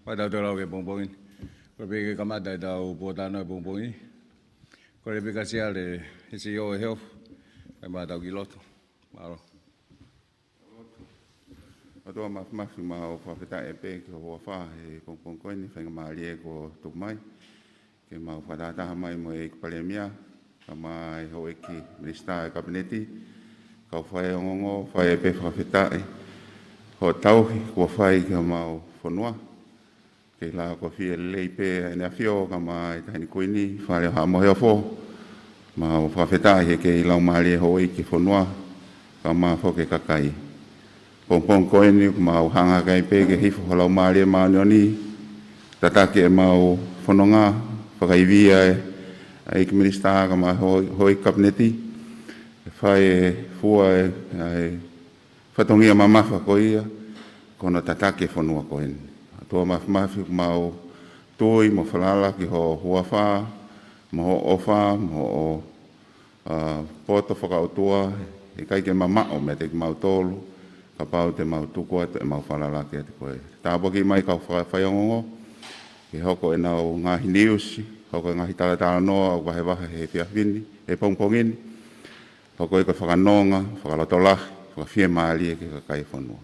Mateuteu ke bongbongin. Ko be ka mata da o potano bongbongin. Ko le be ka sia le isi yo health. Ka mata ki loto. Malo. Ato mafi ma o whawheta e pe ki hoa wha e kongkongkoini whainga maari e ko tuk mai. Ke ma o whadataha mai mo e palemia. Ka mai ho eki minista e kabineti. Ka whae o ngongo, whae e pe whawheta e. Ho tauhi kua whae ki o mau whanua. Ke la ko fia lei pe e nea fio ka mai tahini kuini. Whae o hamoheo fo. Ma o whawheta e ke ilau maari e ho eki whanua. Ka ma whoke kakai. Pong koe ni mau hanga kai pe ke hifo halau maari e maunioni. Tatake e mau whanonga. Whakaivia e iki minista ka mai hoi kabineti. Whae e fua e whatongia mamafa ko ia. Kono tatake whanua koe ni. Tua mafi mau tui mo whalala ki ho huawha. Mo ho ofa, mo o poto whakautua. E kai ke mamao me te ki mau tolu. Ka pau te mau tukua te mau whalala ke te koe. Tāpua ki mai ka whaiongongo. Ke hoko e nau ngahi niusi. Hoko e ngahi talatala noa. Wahe wahe he whiawhini. He pongpongini. Hoko e ka whakanonga. Whakalotolahi. Whakawhia maali e ke kakai whanua.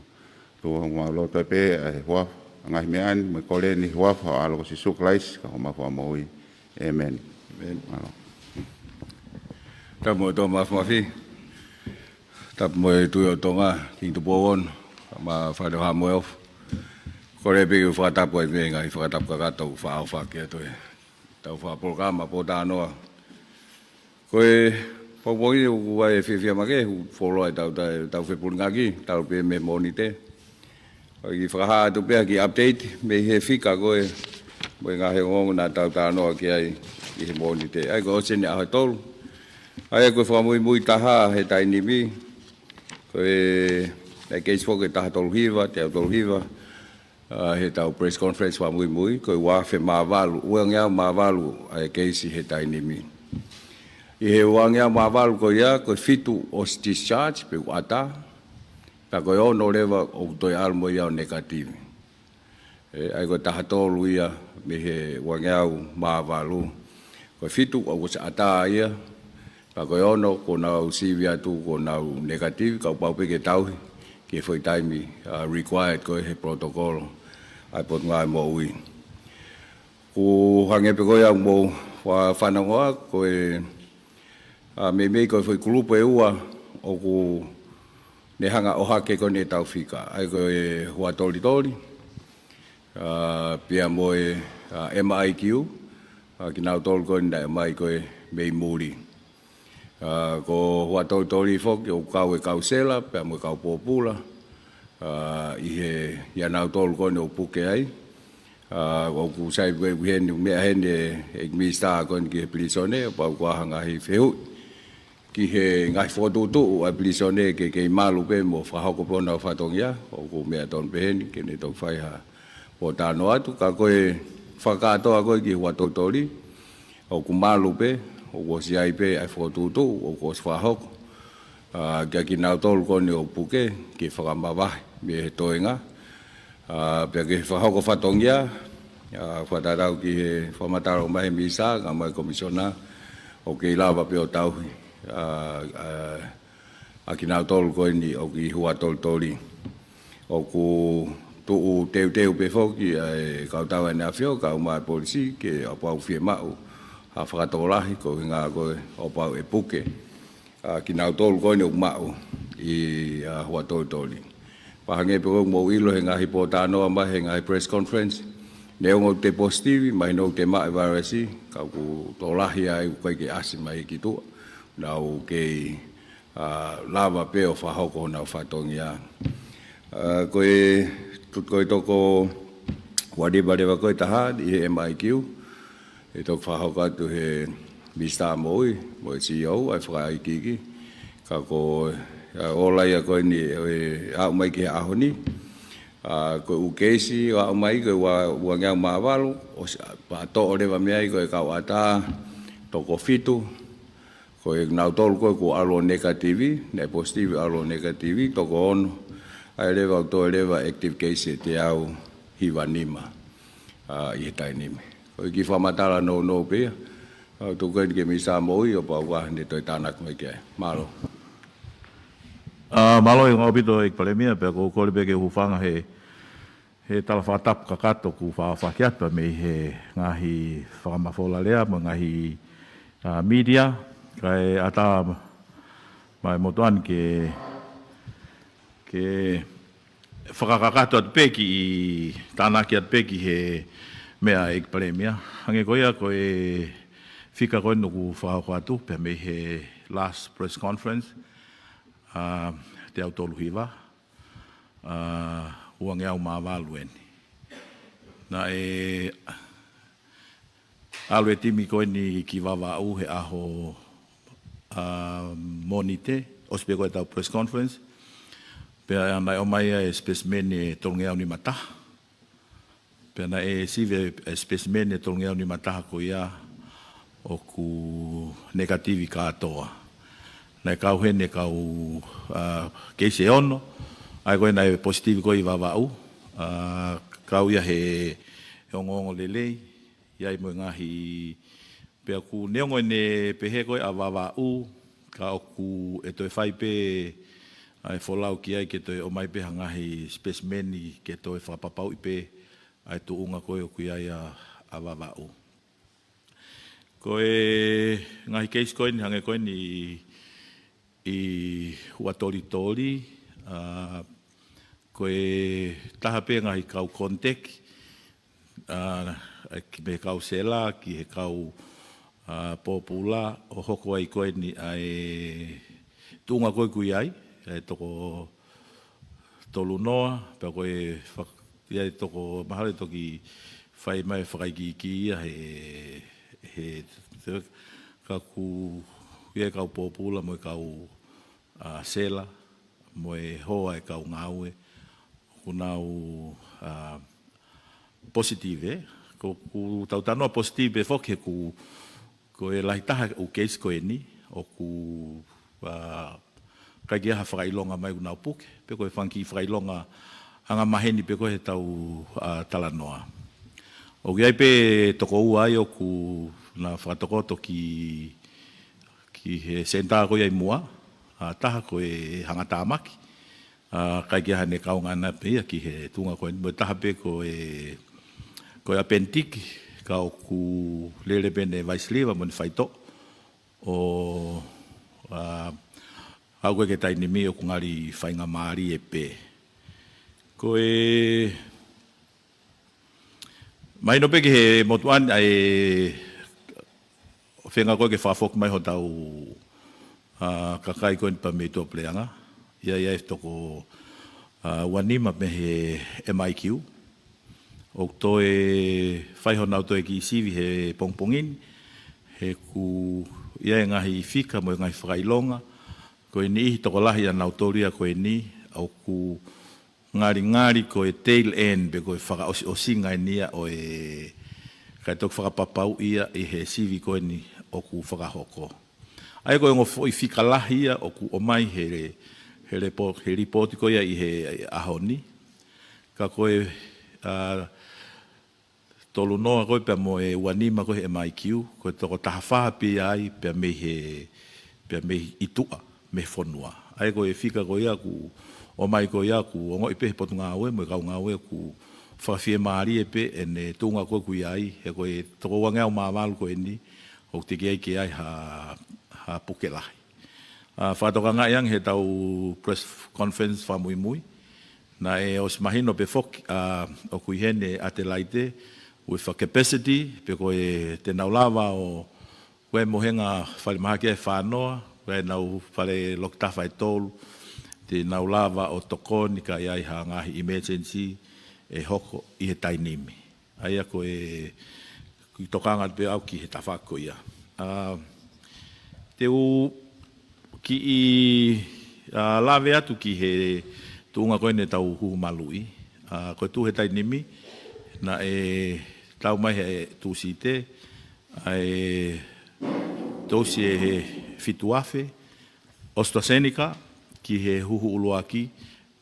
Tua ngā loto e pe e huafa. Ngahi meani. Mai kore ni huafa. Alo ko si suklais. Ka homa wha maui. Amen. Amen. Tamu to mafi. Tap mo tu o Tonga ki tu bon ma fa de ha mo ko le be fa tap ko be ngai fa tap ka to fa ke to tau fa programa po da no ko e po bo i u e fi ma ke fo lo tau fe pul ngaki tau be me monite o i fa ha tu be ki update me he fika ko e mo nga he ngong na tau ta no ki ai i monite ai ko sini a tol ai ko fa mo taha he tai ni bi ko e ke isfo ke taha tolhiva te tolhiva he tau press conference wa mui ko wa fe mavalu uanga mavalu ai ke si he tai nimi i he uanga mavalu ko ya ko fitu os discharge pe ata pa ko ono leva o to almo ya negative ai ko taha tolu ia me he uanga mavalu ko fitu o ata ia pa ko ono ko na usivia tu ko na negative ka pa pe ke tau ke foi time required ko he protocol ai pot ngai mo ui ko hange pe ko ya mo wa whanangoa ko e me ko foi grupo e ua o ko ne hanga o hake ko ne tau fika ai ko e hua toli pia mo e MIQ ki nau tol ko nda mai ko e mei muri ko hua toli fok o kau e kausela pe mo kau popula i he ia nau tolu ko o puke ai o ku sai we hen me hen e mista ko ki plisone pa ko hanga hi fehu ki he ngai foto tu a plisone ke malu pe mo fa hoko pona fatongia o ku me ton ben ke ne to fai ha o ta no atu ka ko e fakato ko ki hua toli o ku malu pe o ko si ai pe ai foto tu o ko fa hoko kia ki nau tolu ko o puke ki whakamawai me he toenga pia ki whahoko whatongia whatarau ki he whamataro mai misa ka mai komisiona o ki lawa pe o tauhi a ki nau tolu ko o ki hua toli o ku tuu teu pe whoki e kautawa ne awhio ka umai polisi ke o pau fie mau a whakatolahi ko ngā koe o pau e puke ki nau tolu koe ne umau i hua toli. Pahange pe o mo ilo he ngahi po tānoa mai he ngahi press conference. Ne ongo te positivi mai no te mai varasi ka ku tolahi ai koe ke asi mai ki tua. Nau ke lava pe o whahoko nau whatongia. Koe toko wadibarewa koe taha i he MIQ. E toko whahoko atu he Mr. Moi, mo CEO, ai whakaikiki. Ka ko olai a koe ni au mai ki ahoni. Ko ukeisi, au mai koe ua ngeau maawalu. Pa to o rewa mea i koe kau ata, toko fitu. Ko e nau tolu koe ko alo negativi, ne positivi alo negativi, toko ono, ai lewa o to lewa active case te au hiwa nima i he tai nimi. Ko i ki whamatala no pia, tu koe ke misa moi o pa ua ne toi tānak mai kia. Malo. Malo i ngopito i palemia, pe ko kore pe ke hufanga he tala whatap kakato ku whakiata me he ngahi whakamafola lea, mo ngahi media, kai ata mai motuan ke whakakakato at peki i tānaki at peki he mea i palemia. Hange koia koe whika koe nuku whakakatu pe me he last press conference, te au tolu hiwa, uange au mawaluen. Na alwe timi koe ni ki wawa au he aho monite, ospe koe tau press conference, pe anai o mai e specimen e tolunge au ni mataha. Pe anai e sive specimen e tolunge au ni mataha ko ia o ku negativi katoa. Nai kau hene kau keise hono, ai koe nai positivi koe i wawau, kau ia he ongo lelei, iai mo ngahi pea ku neongo ne pehe koe a wawau, ka oku e toi whai pe ai wholau ki ai ke toi o mai pe hangahi specimeni ke toi whapapau i pe ai tu unga koe oku iai a wawau. Koe ngahi keise koe ni hange koe ni i hua tori, koe taha pe ngahi kau kontek, ki me kau sela, ki he kau popula, o hoko ai koe ni ai tunga koe kui ai, e toko tolu noa, pe koe iai toko mahale toki whai mai whakaiki ki ia he kaku ia kau popula mo kau sela mo hoa e kau ngaue kunau positive ko ku tau tano positive foke ku ko e lai taha o case ko ni o ku ka gia ha whakailonga mai unau puke pe ko e whanki whakailonga anga maheni pe ko he tau talanoa o giai pe toko ua ai o ku na whakatokoto ki he senta ko ia mua taha ko e hangata maki kai kia hane kaunga na pe ki he tunga ko mo taha pe ko e apentik ka ku lele bene vai sliva mo faito o au ke tai ni mi o ngari fainga mari e pe ko e mai no pe ke he motuan ai whenga koe ke whafok mai ho tau kakai koe ni pa me tō pleanga. Ia e toko wanima me he MIQ. O tō e whaiho nau tō e ki sivi he pongpongin. He ku ia e ngahi whika mo e ngahi whakailonga. Koe ni ihi toko lahi a nau tōria koe ni. Au ku ngari koe tail end be koe whakaosinga e nia o e kai tōk whakapapau ia i he sivi koe ni o ku whakahoko. Ai koe ngō i whikalahi ia o ku o mai he ripoti koe ia i he ahoni. Ka koe tolu noa koe pia mo e uanima koe he MIQ, koe toko taha whaha pia ai pia me itua, me whonua. Ai koe whika koe ia ku o mai koe ia ku o ngoi pehe potu ngā oe, mo e kau ngā oe ku whawhie maari e pe e ne tūnga koe kui ai, he koe toko wangea o māwalu koe ni, o te ki ai ke ai ha pukelahi. Whātoka ngā iang he tau press conference whamui na e os mahino pe fok o kui hene a te laite with a capacity, pe koe te naulawa o koe mohenga whare mahake e whanoa, koe nau whare loktafa e tolu, te naulawa o tokoni ka iai ha ngahi emergency e hoko i he tainimi. Aia koe ki tokanga pe au ki he tawhako ia. Te u ki i lawe atu ki he tuunga koe ne tau humalui. Koe tu he tainimi na e tau mai he tūsite. Tōsi e he fituafe, AstraZeneca, ki he huhu uluaki,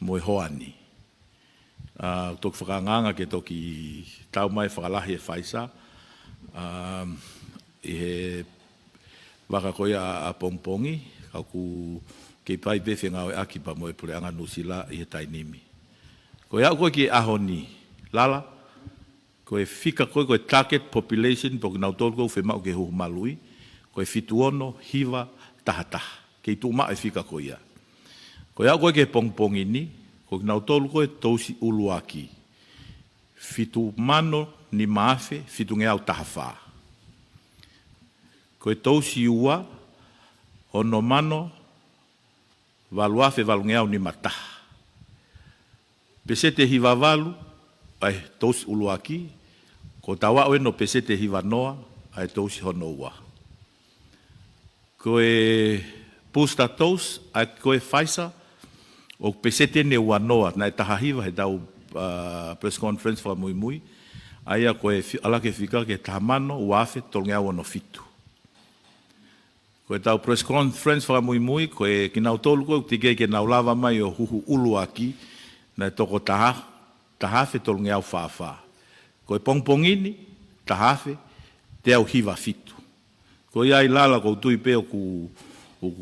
mo e hoani. Toki whakanganga ke toki tau mai whakalahi e whaisa, i he waka koe a pongpongi, kau ku kei pai pewe ngau e aki pa mo e pule anga nusila i he tainimi. Koe au koe ki e ahoni, lala, koe fika koe target population, poki nau tolu koe whemau ke huhu malui, koe fituono, hiva, taha. Kei tu maa e fika koe ia. Koe au koe ke pongpongi ni, koe nau tolu koe tausi uluaki. Fitu mano ni maafe, fitu ngeau taha whaa. Koe tausi ua, hono mano, valuafe valungeau ni mataha. Pesete hiva valu, ai tausi uluaki, ko tawa oe no pesete hiva noa, ai tausi hono ua. Koe pusta tos, ai koe Pfizer, o pesete ne ua noa, na e taha hiva he tau press conference wha mui, ai a koe ala ke whika ke taha mano, uafe, tolngeau ono fitu. Koe tau press conference wha mui, koe ki nau tolu koe, tike ke nau lava mai o huhu uluaki, na e toko tahafe tolngeau whawha. Koe pongpongini, tahafe, te au hiva fitu. Koe iai lala kou tui peo ku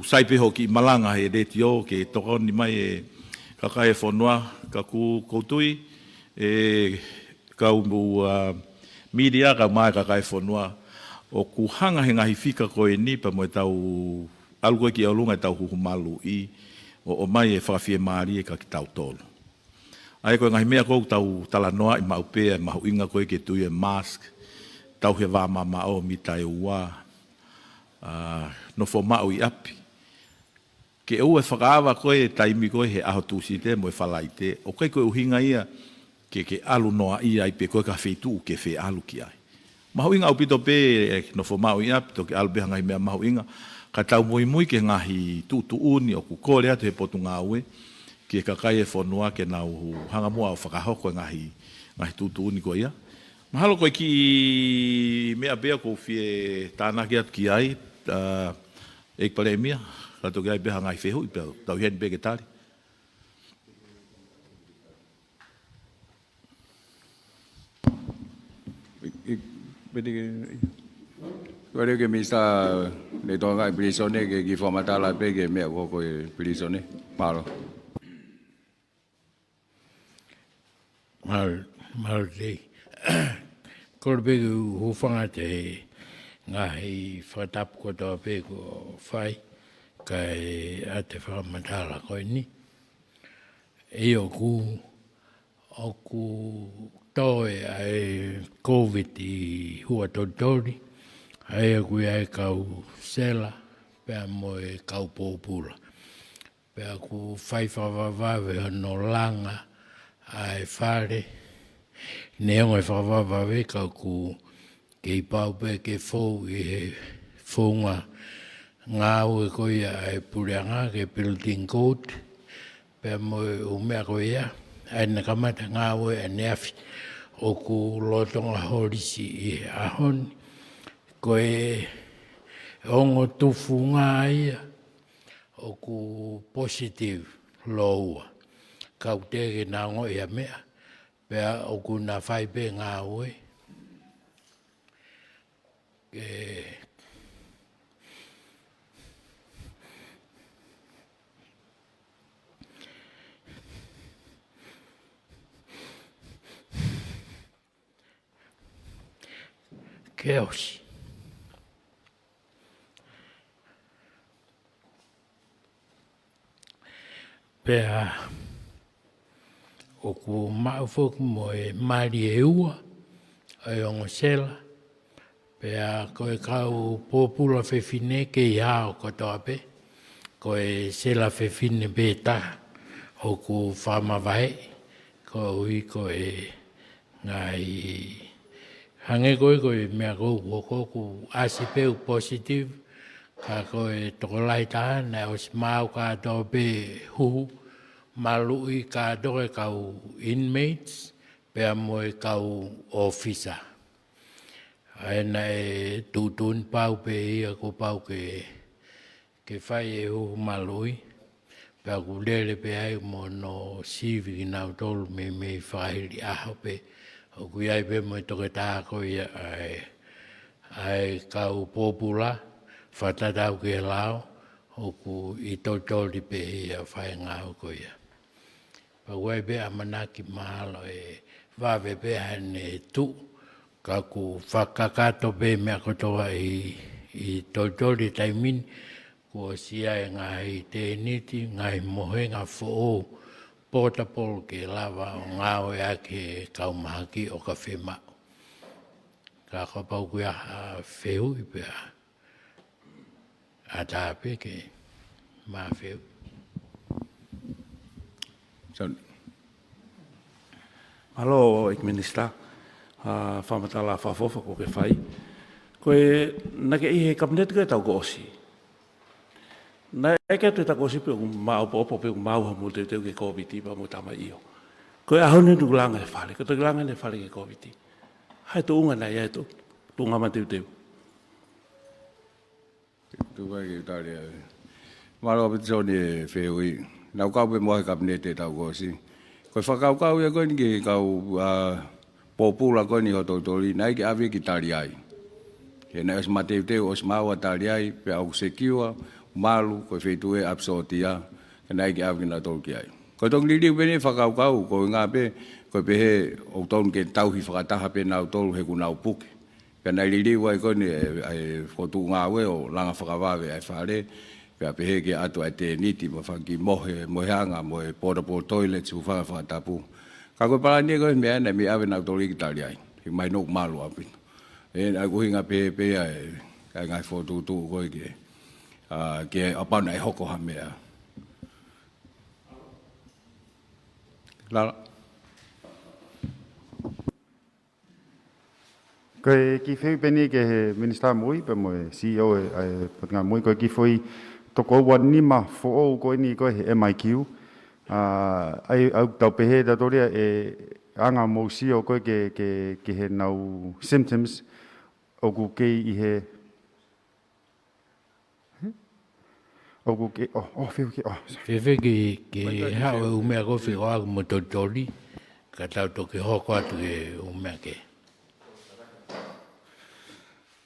saipeho ki malanga he reti o, ke toko ni mai e kakai e whanua, ka kou tui, kau media, ka mai kakai e whanua, o ku hanga he ngahi fika koe ni, pa mo e tau, alu koe ki aulunga e tau huhumalu i, o mai e whakawhie maari e ka ki tau tolu. Ai koe ngahi mea kou tau tala noa i maupea, mahu inga koe ke tui e mask, tau he wā mama o mi tai ua, no fo mau i api. Ke ua whakaawa koe taimi koe he aho tūsi te mo e whalai te, o koe koe uhinga ia ke alu noa ia i pe koe ka wheitu ke whe alu ki ai. Mahu inga upito pe no fo mau i api, to ke alu beha ngahi mea mahu inga, ka tau mui ke ngahi tūtu uni o ku kore atu he potu ngā ue, ke kakai e whanua ke nau hanga mua o whakahoko ngahi tūtu uni koe ia. Mahalo koe ki mea bea ko fie tānaki atu ki ai, eik pare mia, kato ki ai beha ngai fehu'ia, pia tau hien bea ke tari. Koe ke mista le tonga i prisone ke ki whamatala pe ke mea koko i prisone. Mahalo. Mahalo te. Kore pegu hufanga te ngahi whatapu ko toa pegu whai, kai a te whakamatala koe ni. E oku toe ai COVID i hua totori, ai oku ai kau sela, pea moe kau pōpula. Pea ku whai whawawave no langa ai whare, neonga whawawave kau ku kei paupe ke fōu i he fōunga ngā ue koe ai pureanga ke building code, pea moe umea koe ia, ai na kamata ngā ue a neafi o ku lotonga horisi i he ahoni, koe ongo tufu ngā ia, o ku positive loa, kau tege nā ngo ia mea, pea o ku nā whaipe ngā ue, ke osi. Pea o ku maufoku mo e mari e ua, ai ongo sela, pea koe kau pōpula whewhine ke i hao kotoa pe, koe sela whewhine pe taha, o ku whamawai, ko ui koe ngai hange koe mea kou ku asipeu positive, ka koe tokolai taha, na os mau ka tō pe huhu, malui ka toke kau inmates, pea moe kau officer. Aina e tutun pau pe ia ko pau ke ke whai e hu malui, pea ku lele pe ai mo no sivi ki nau tolu me whahiri aho pe, o ku iai pe mo i toke taha ko ia ai kau popula, whatatau ke lao, o ku i totoli pe ia whai ngau ko ia. Pa wai pe amanaki mahalo e wawe pe hane tu, ka ku whakakato pe mea kotoa i totoli taimini, kua sia e ngai te niti, ngai mohenga fo portable ke lava o ngāo e ake kaumahaki o ka whemau. Ka kapau kuia fehui pia. A tāpe ke mā fehu. Alo, ik minister. Whamatala whafofa ko ke whai. Koe, nake i he kabinet koe tau ko osi. Na eke te tako si pe o opo pe o mau mo te ke COVID pa mo tama io. Ko a hone tu langa e fale, ko te langa ne fale ke COVID. Hai to unga na ia to. Tunga mateuteu. Tu vai ke tare. Maro pe zone fehui. Na ka pe mo ka ne te tau ko si. Ko whakau ia ko ni ke kau popula ko ni hototori nai ke ave ki tari ai. Ke na os mateuteu os maua tari ai pe au sekiwa malu ko fetu e absortia ke nai ke ave na tol ki ai. Ko tong lili bene whakau ko ngā pe ko pehe o ton ke tau hi whakataha pe nau tolu he ku nau puke. Pe nai lili wai ko ni ai fotu ngā we o langa whakawawe ai whare pe pehe ke atu ai te niti ma whaki moheanga mohe portable toilet su whakatapu. Ka koe pala ni koe mea na mi ave nau tolu ki tali ai. Hi mai nok malu apin. E ai kuhi ngā pehe ai ngai fotu tu koe ke apana e hoko ha mea. Lala. Koe ki wheu peni ke he minister mui, pe mo e CEO e ngā mui, koe ki whui toko ua nima fo o koe ni koe he MIQ. Ai au tau pehe da toria e anga mou si o koe ke he nau symptoms o ku kei i he o ku kei, wheu ke, Fefe ke hao e umea ko whiko aku mo totori, ka tau toke hoko atu ke umea ke.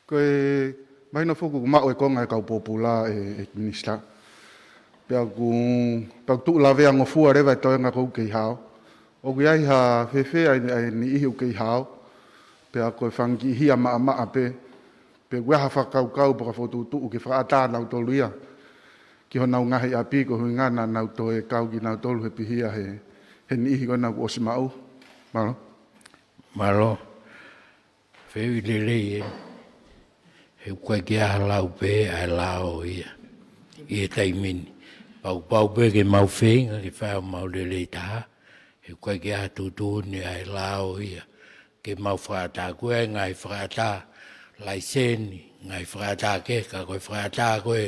Koe mai na foku ma o e konga e kau popula e minister. Pea ku tu la vea ngo fua rewa e toenga kou kei hao. O ku ai ha fefe ai ni ihi u kei hao. Pea koe whangi hia maa pe. Pea weha whakau paka fotu tu ke whaata nau tolu ia. Ki ho nau ngahi api ko hui ngana nau to e kau ki nau tolu he pihia he ni ihi kona ku osi mau. Malo. Malo. Feu i lelei e. He koe ki aha lau pe ai lao ia. I e taimini. Pau pe ke mau whenga ke whao mau lelei taha. He koe ki aha tutuni ai lao ia. Ke mau whaata koe ngai whaata laiseni. Ngai whaata ke ka koe whaata koe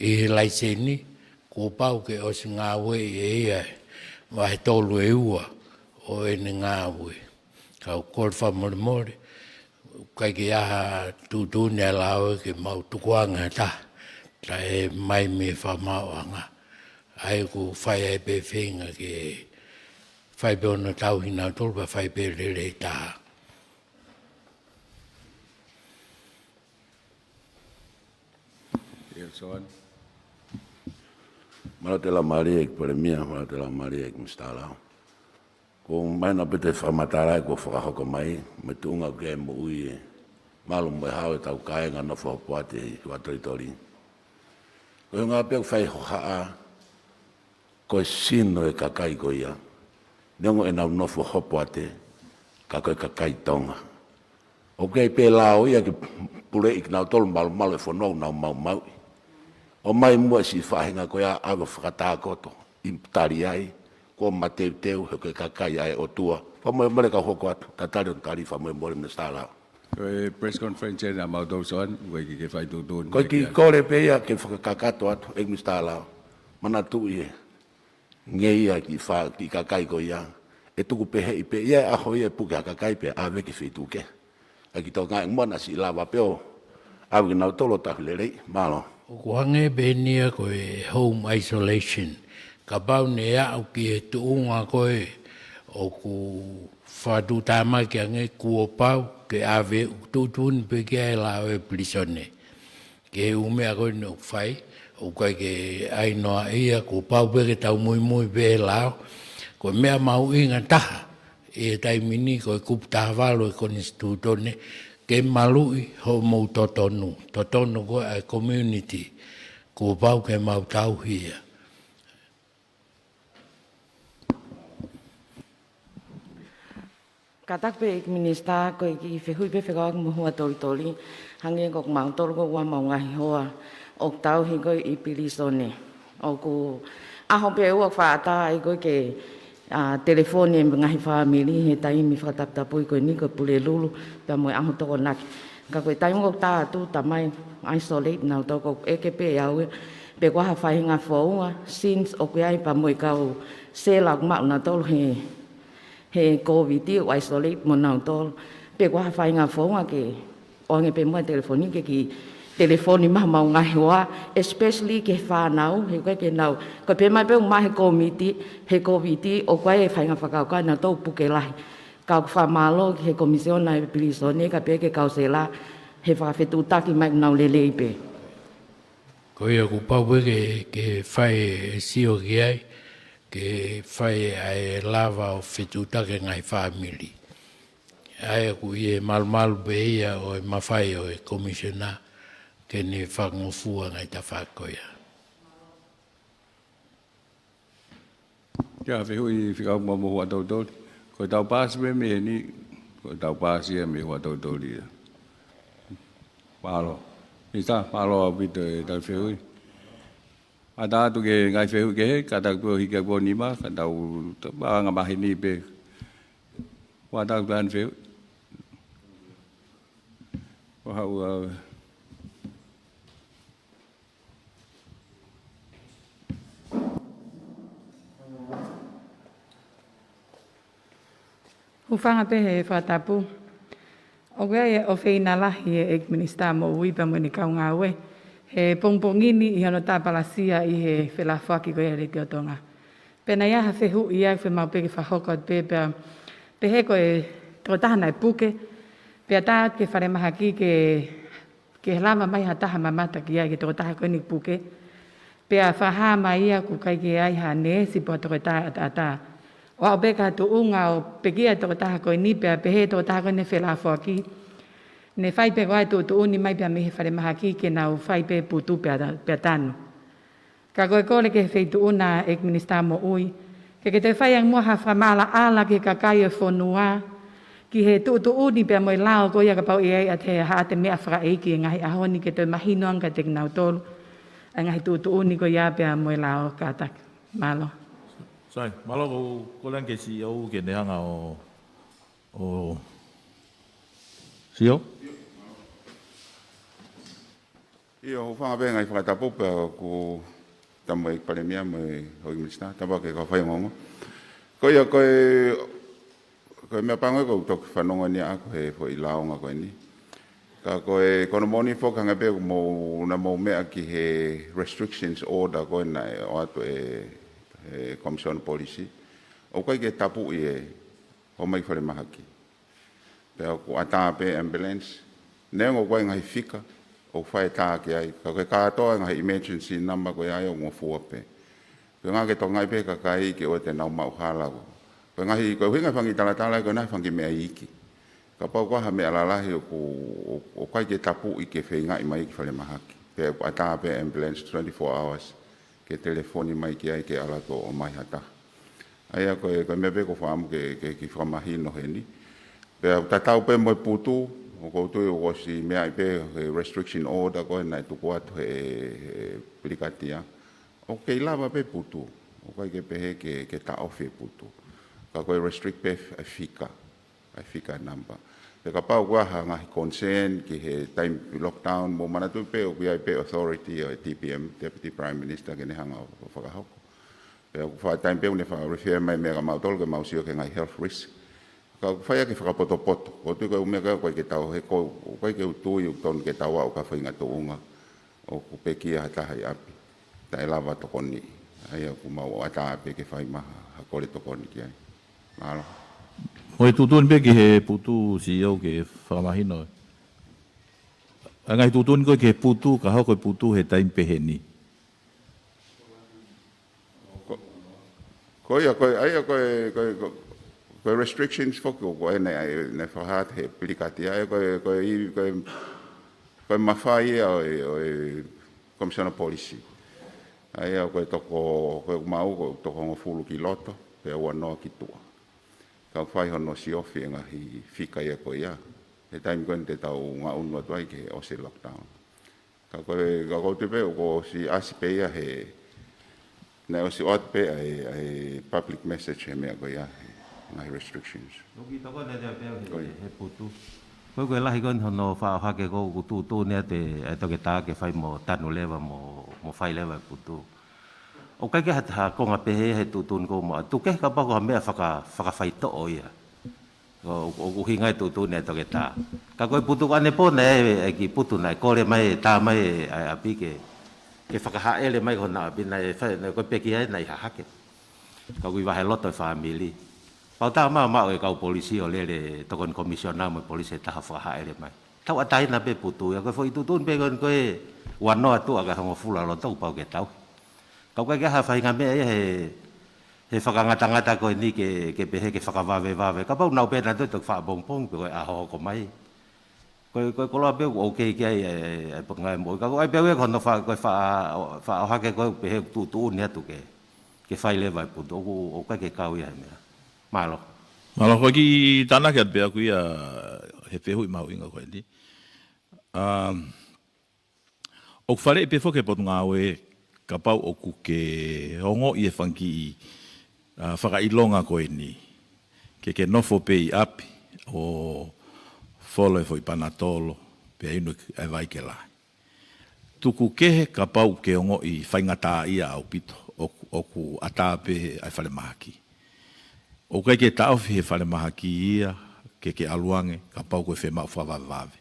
i laiseni. Ko pau ke osi ngā ue e ia. Wahe tolu e ua o ene ngā ue. Ka kore whamore. Kai ki aha tutuni a lao ke mau tukuanga ta. Ta e mai me whamauanga. Ai ku whai e pe whenga ke whai pe ona tauhina tolpa whai pe lele taha. Mateuteu Maria ek premia, Mateuteu Maria ek mstalao. Kung mai na pete whamatara ko whakahoko mai, me tuunga ke mo ui malu mo hao e tau kaenga no whapoate i watoritori. Ko ngā pēk whai hohaa, ko sino e kakai ko ia. Niongo e nau nofo hopoate, ka koe kakai Tonga. O kei pē lao ia ki pule ik nau tolu malu e whanau nau mau. O mai mua si whahinga koe a awa whakatākoto, i tari ai, ko mateuteu he koe kakai ai o tua. Whamoe mare ka hoko atu, tatari on tari whamoe more me stālao. Koe press conference na mautau soan, koe ki ke whai tutun. Koe ki kore pe ia ke whakakato atu, ek me stālao. Mana tu ie, nge ia ki kakai ko ia. E tuku pehe i pe ia aho ia puke a kakai pe a veki whituke. A ki tau ngai mwana si lava peo, awi nau tolo tahi lerei, malo. O hange benia koe home isolation. Ka pau ne au ki e tuunga koe o ku whatu tāma ki ange kua pau ke ave ututun pe ki ai lawe plisone. Ke umea koe no whai o kai ke ainoa ia ku pau pe ke tau mui mui pe lao. Ko mea mau inga taha e taimini koe kup taha walo e konstitutone ke malui ho mou totonu. Totonu koe ai community ko pau ke mau tau hia. Katak pe minista ko ki fehu'ia pe fehu'ia mo hua toli hange ko mau tol ko wa mau ngai hoa o tau hi ko I pilisone o ku aho pe u fa ta I ko ke telefone ngai family he tai mi fa tap tapu ko ni ko pule lulu pe mo aho to nak ka ko tai mo ta tu tamai isolate na to ko e ke pe au pe ko ha fa nga fo since o ko ai pa mo ka se la ma na tol he COVID o isolate mo na tol pe ko ha fa nga fo ke o nge pe mo telefoni ke ki telefoni ma mau ngai hoa especially ke fa nau he ko ke nau ko pe mai pe ma he COVID o ko e fa nga fa ka na to pu ke lai ka fa malo he comisión na pilisone ka pe ke kausela he fa fetu taki mai nau lele pe ko ia ku pau ke fai sio ki ai ke fai ai lava o fetu taki ngai family ai ku ie mal be ia o mafai o commissioner ke ne whangofua ngai ta whakoia. Kia fehu'ia whikau mo hua tau. Ko tau pāsi me ni, ko tau pāsi me hua tau li. Pālo. Mista, pālo au pito e tau fehu'ia. A tātu ke ngai fehu'ia ke he, ka tau kua hika kua nima, ka tau pāanga mahi ni pe. Wa tau pān fehu'ia. Wa hau Hufanga pehe whatapu. O gaya o whina lahi e minista mo uipa mo ni kaunga ue. He pongpongini I hono tāpalasia I he whelawhaki ko ere ki o Tonga. Pena iaha fehu'ia whe mau peke whahoko at pehe ko e tō tahana e puke. Pea tāat ke whare maha ki ke lama mai ha taha mamata ki ai ke tō taha ko ni puke. Pea whaha mai ia ku kai ke ai ha ne si po tō taha ata. O au beka tu unga o pekia tō taha koe ni pea pehe tō taha koe ne whelafo ki. Ne whai pe koe tu uni mai pea mehe whare maha ki ke nau whai pe putu pea tanu. Ka koe kore ke whai tu una ek minista mo ui. Ke te whai ang mua ha whamala ala ke kakai e whonua. Ki he tu uni pea moe lao koe ka pau I at he ha te mea whaka eiki ngahi ahoni ke te mahinoang ka te nau tolu. Ngahi tu uni koe ia pea moe lao ka tak. Malo. Sai, malo ko lang ke CEO ke nehanga o CEO? Ia ho whanga be ngai whakatapu pe ku tamu e palemia mo hoi minista, tapa ke ka whai ngongo. Ko ia koe mea pangoe ko toki whanonga ni ako he hoi laonga koe ni. Ka koe kono moni whokanga be mo na mo mea ki he restrictions order koe na o ato commission policy o kai ke tapu I o mai whare mahaki. Pea ko ata pe ambulance nengo koe ngai fika o whae tā ke ai. Ka koe kātoa ngai emergency number koe ai o ngofua pe. Koe ngā ke tō ngai pe kakai ke o te nau mau hālago. Koe ngahi koe hui ngai whangi talatala koe nai whangi mea iki. Ka pau koha mea lalahi o kai ke tapu I ke whai ngai mai ki whare mahaki. Pea ko ata pe ambulance 24 hours. Ke telefoni mai ki ai ke alato o mai hata. Aia koe mea pe ko whaamu ke ki whamahino he ni. Pea tatau pe moe putu, o koutu o si mea I pe restriction order koe nai tuku atu he plikatia. O ke lava pe putu, o kai ke pehe ke ta ofe putu. Ka koe restrict pe fika number. Pe ka pau kua ha ngahi concern ki he time lockdown mo manatu pe o kui ai pe authority o TPM, Deputy Prime Minister ke ne hanga o whakahoko. Pe o wha time pe une wha refer mai mea ka mautolo ke mausio ke ngai health risk. Ka whaia ke whakapoto. O tui koe umea koe ke tau he koe ke utui u tonu ke tau au ka whainga tuunga. o ku pekia taha i api. Ta e lava tokoni. Ai ku mau ata api ke whai maha hakore tokoni ki ai. Mahalo. Hoi tutun pe ki he putu si au ke whamahino. Angai tutun koe ke putu, ka hau koe putu he taim pehe ni. Koe restrictions foku koe ne whahat he pirikati ai koe mawhai o Commissioner Policy. Ai koe toko koe mau koe toko ngofulu ki loto pe ua noa ki tua. Kau whai hono si ofi ngahi whika ia koe ia. He taim koe te tau ngā unua tuai ke o se lockdown. Ka koe te pe o si asi pe ia he na o si ot pe ai public message he mea koe ia ngahi restrictions. Loki toko ne te pe he putu. Koe lahi koe hono whaake ko kutu ne te toke tā ke whai mo tanu lewa mo whai lewa putu. O kai ke hata konga pehe he tutun ko mo. Tu ke ka pako ha mea whakawhai to o ia. O kuhinga e tutun ne toke tā. Ka koe putu ane po ne e ki putu na e kore mai tā mai api ke whakahaele mai hona api na e koe peki ai na i hahake. Ka kui wahe loto e whamili. Pau tā maa e kau polisi o lele tokon komisiona mo polisi taha whakahaele mai. Tau atai na pe putu ya koe fo i tutun pe koe wano atu aga hongo fula lo tau pau ke tau. Kau kai ke hawhainga mea he whakangata koe ni ke pehe ke whakawawe. Ka pau nau pēna tui tuk whaabongpong pe koe aho ko mai. Koe koloa peu okay ki ai e pungai mo. Ka koe peu e kono koe whaahake koe pehe tutu ni atu ke whaile vai putu. O kai ke kau ia mea. Malo. Malo koe ki tāna ki atpea kuia he fehui mau inga koe ni. O whare e pefo ke potu ngā oe ka pau oku ke hongo i e whanki i whakailonga koe ni. Ke nofo pe i api o wholo e fo i panatolo pe inu e vai ke lai. Tuku kehe ka pau ke hongo i whaingata ia au pito oku atape ai whale mahaki. O kai ke tauwhi he whale mahaki ia ke aluange ka pau koe whemau whawawave.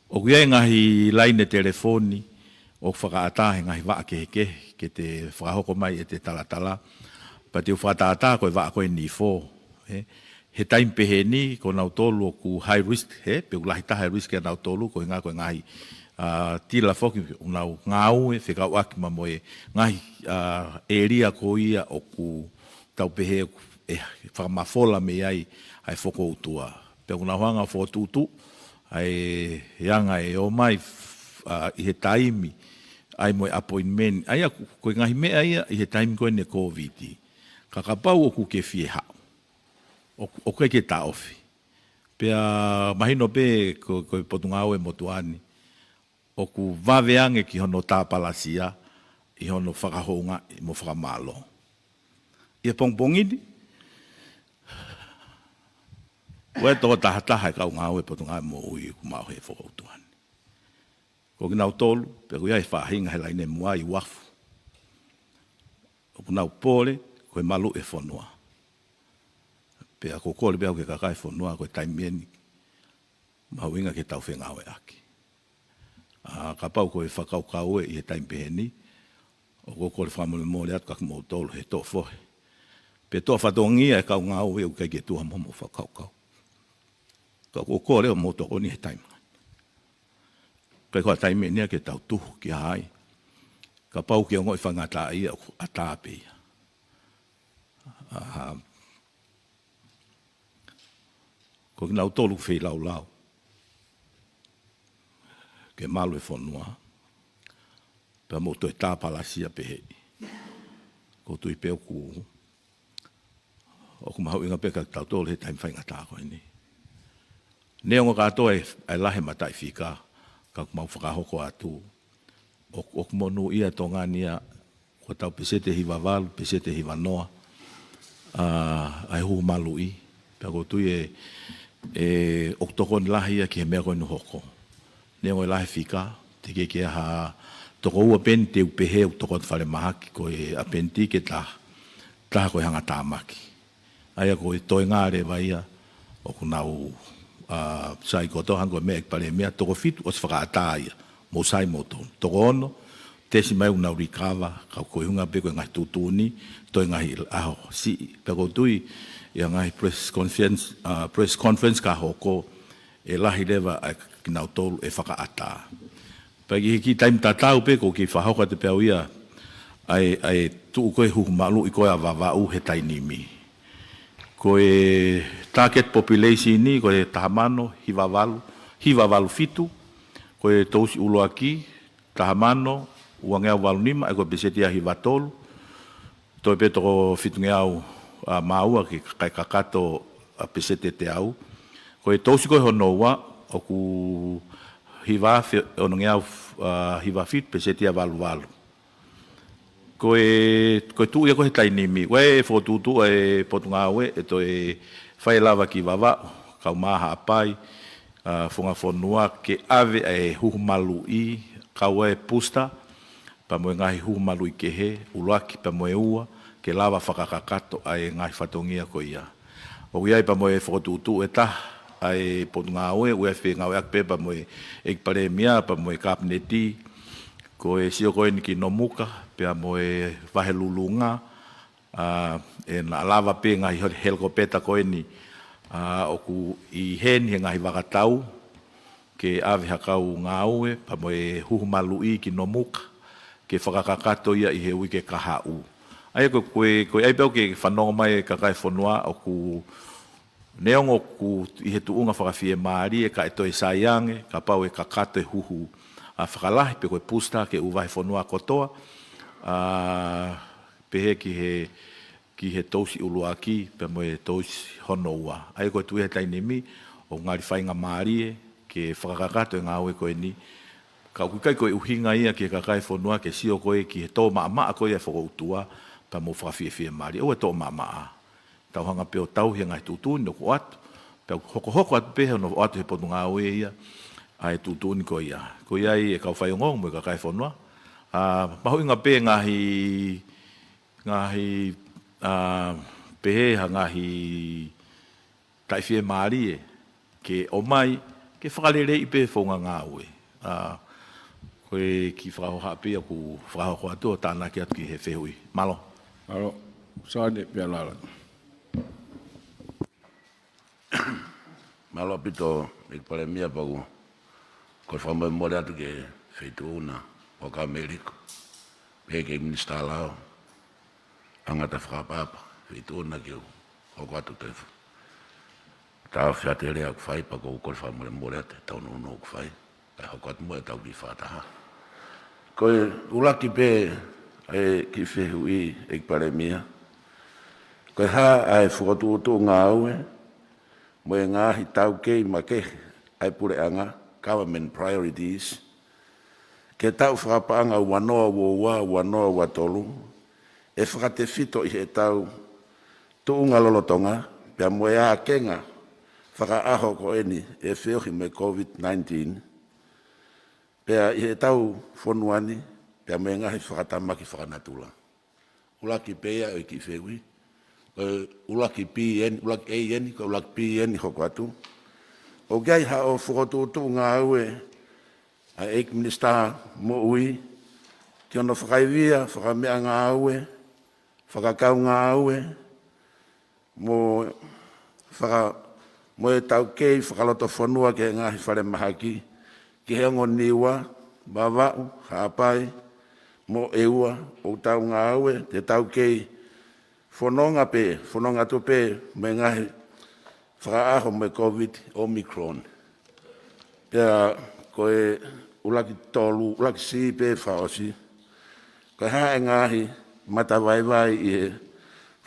O kuia ngahi laine telefoni o whakaatahe ngahi waa ke te whakahoko mai e te talatala. Pa te whakaata koe waa koe ni fō. He taim pehe ni ko nau tolu o ku high risk he, pe ulahi ta high risk e nau tolu koe ngā koe ngahi tila whoki unau ngāu e whekau aki ma moe ngahi eria ko ia o ku tau pehe e whakamafola me ai whoko utua. Pe unau hanga whotutu ai yanga e o mai i he taimi ai moe appointment ai koe ngahi mea ia i he taimi koe ne COVID. Ka kapau o ku ke fie hao. O koe ke ta ofi. Pea mahino pe koe potungao e motuani. O ku waweange ki hono tā palasia i hono whakahonga i mo whakamalo. Ia pongpongini. Koe tō taha e kau ngāo e potungao e mo ui ku mao he whakautuani. Ko nau tolu, pe kuia e whahinga he laine mua i wafu. O nau pole, koe malu e whanua. Pe a kokole bea ke kakai whanua, koe taimieni. Mahuinga ke tau whengau e aki. Ka pau koe whakaukau e i he taimpeheni. O kokole whamule mōle atu kaka mō tolu he tō whohe. Pe tō whatongia e kau ngau e u kei ke tua momo whakaukau. Ka kokole o mō tōkoni he taimanga. Kai koa taime nia ke tau tuhu ki hai. Ka pau ki ongo i whangata ia a tāpe ia. Ko ki nau tolu whei lau lau. Ke malu e whanua. Pea mo toi tāpalasia pehe. Ko tui peo ku. O ku mahau inga peka tau tolu he taime whaingata koe ni. Neongo katoa e lahe matai whika. Ka mau whakahoko atu. O kumonu ia Tonga nia, ko tau Patiseti hiwa walu, Patiseti hiwa noa, ai hu malu i. Pea ko tui o toko ni lahi ia ki he mea koe nu hoko. Nea ngoi lahi whika, te ke ha toko ua pen te upehe o toko whare mahaki koe a penti ke taha koe hanga tāmaki. Aia koe toi ngāre waia, o kunau sai koto hango me pale mea toko fitu o whakaata ia mo sai mo toko ono tesi mai una rikava ka ko hunga pe ko ngai tutuni to ngai aho si pe ko tui ia ngai press conference ka hoko e lahi leva kina tolu e whakaata. Pagi ki time tatau pe ko ki whahoka te peauia ai tu koe humalu i koe a wawau he tainimi. Koe target population ni koe tahamano hiwavalu fitu koe tousi uloaki tahamano uangea walu nima e koe pesetia hiwatolu toi pe toko fitungeau maua ki kai kakato pesete te au koe tousi koe honoa o ku hiva onongea hiva fit pesetia valu koe tu ia koe tainimi we fotutu e potungawe e toe fai lava ki vava kau maha apai funga fonua ke ave e huhumalu i kau e pusta pa moe ngahi huhumalu i kehe uloaki pa moe ua ke lava whakakakato ai ngahi whatongia ko ia o iai pa moe fotutu e ta ai potungawe ue fe ngawe akpe pa moe ekpare mia pa moe kapneti ko e sio koe ni ki nomuka pea moe vahelulunga e na lava pe ngai helikopeta koe ni o ku i heni he ngai wakatau ke ave hakau ngāue pa moe huhumalu i ki nomuka ke whakakakato ia i he uike kahau ai koe ai peo ke whanonga mai kakai whanua o ku neongo ku i he tuunga whakawhie maari e ka e toi saiange ka pau e kakato e huhu whakalahi pe koe pusta ke uwahi whanua kotoa pehe ki he tausi uluaki pe moe tausi hono ua ai koe tui he tainimi o ngari whainga maari ke whakakato e ngāwe koe ni ka kukai koe uhinga ia ke kakai whanua ke sio koe ki he tō maa koe e whakautua pa mo whakawhie maari o e tō maa tauhanga peo tau he ngai tutuni no ko atu peo hoko atu pehe no atu he potu ngāwe ia ai tutuni ko ia e kau whaiongong mo e kakai whanua mahui ngā pe ngahi pehe ha ngahi taifie maari ke o mai ke whakalere i pe whaunga ngāwe koe ki whakahoha pe aku whakahoha atua tāna ki atu ki he fehui malo sāne pia lala malo pito ik pale mia pagu ko fama mo atu ke feituna o ka Amerika pe ke minista lao anga ta frapapa feituna ke o ko atu te ta fiatele ak fai pa ko fama mo atu ta no ko fai ta ko atu mo ta ki fata ko ulaki pe e ki fehui ik pale mia ko ha ai fotu tu ngāue mo ngā hi tau kei ma ke ai pure anga government priorities ke tau whakapanga wanoa wanoa watolu e whakate fito i he tau tuunga lolotonga pia mo ea kenga whakaaho ko eni e whiohi me COVID-19 pia i he tau whonuani pia mo ngahi whakatamaki whakanatula ulaki pea o ki whewi ulaki PN, ulaki AN, ko ulaki PN hoko atu. O gai ha o whakotutu ngā ue, a eik minista mo ui, ki ono whakaivia, whakamea ngā ue, whakakau ngā ue, mo e tau kei, whakaloto whanua ke ngāhi whare mahaki, ki heongo niwa, bawau, haapai, mo eua, o tau ngā ue, te tau kei, whanonga tu pe, me ngahi whakaaho me COVID, Omicron. Pea koe ulaki tolu, ulaki si pe whaosi. Koe hae ngahi matawaiwai i he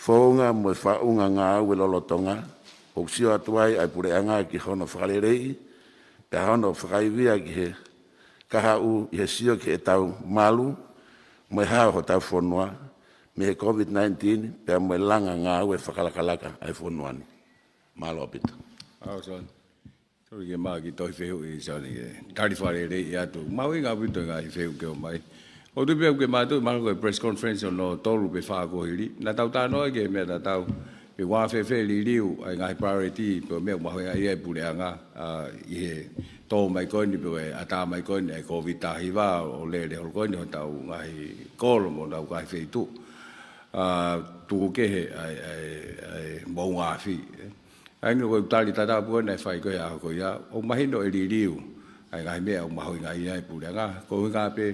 whaunga mo e whaunga ngā ue lolotonga. O sio atuai ai pure anga ki hono whakarerei. Pea hono whakaivia ki he kahau i he sio ki e tau malu. Mo e hao ho tau whanua. Me he COVID-19, pea mo e langa ngā ue whakalakalaka ai whonuani. Malo apita. son. Tori ke maa ki toi whehu i sani ke. Tari whare rei i atu. Maui ngā pito ngā i whehu ke o mai. O tu pia ke maa tu, maa koe press conference o no toru pe whaako hiri. Na tau tānoa ke mea ta tau pe wa fe li liu ai ngai priority pe me ma hoia ia puleanga I he to mai ko ni pe ata mai ko ni covid ta hiva o le ko ni tau ngai kolo mo na ngai fe tu tu ke he ai mo nga fi ai no tali tata pu na fai ko ya o mai no li liu ai ngai me o ma hoia ia puleanga ko nga pe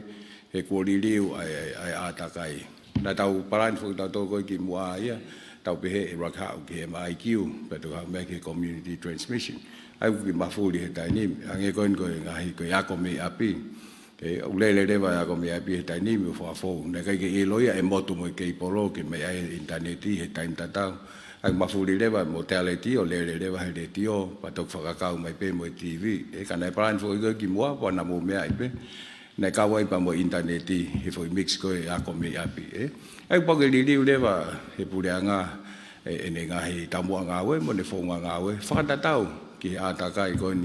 he ko li liu ai ata kai na tau paran fu tau ko ki mua ia tau pehe e raka o ke MIQ but to make a community transmission ai ku mafuli he tani ange ko ngai ko ya ko me api e ulele le va ko me api he tani me fo na kai ke loia e moto mo ke polo ke me ai internet he time tata ai mafuli le va mortality o le va he tio pa to fa ka mai pe mo TV e kana paran fu ko ki mua po na mo me ai pe na ka wai pa mo internet he fo mix ko ya ko me api ai pa ke li leva he puleanga e ne ngahi tamua ngawe mo ne fonga ngawe fa tau ki ata kai ko ni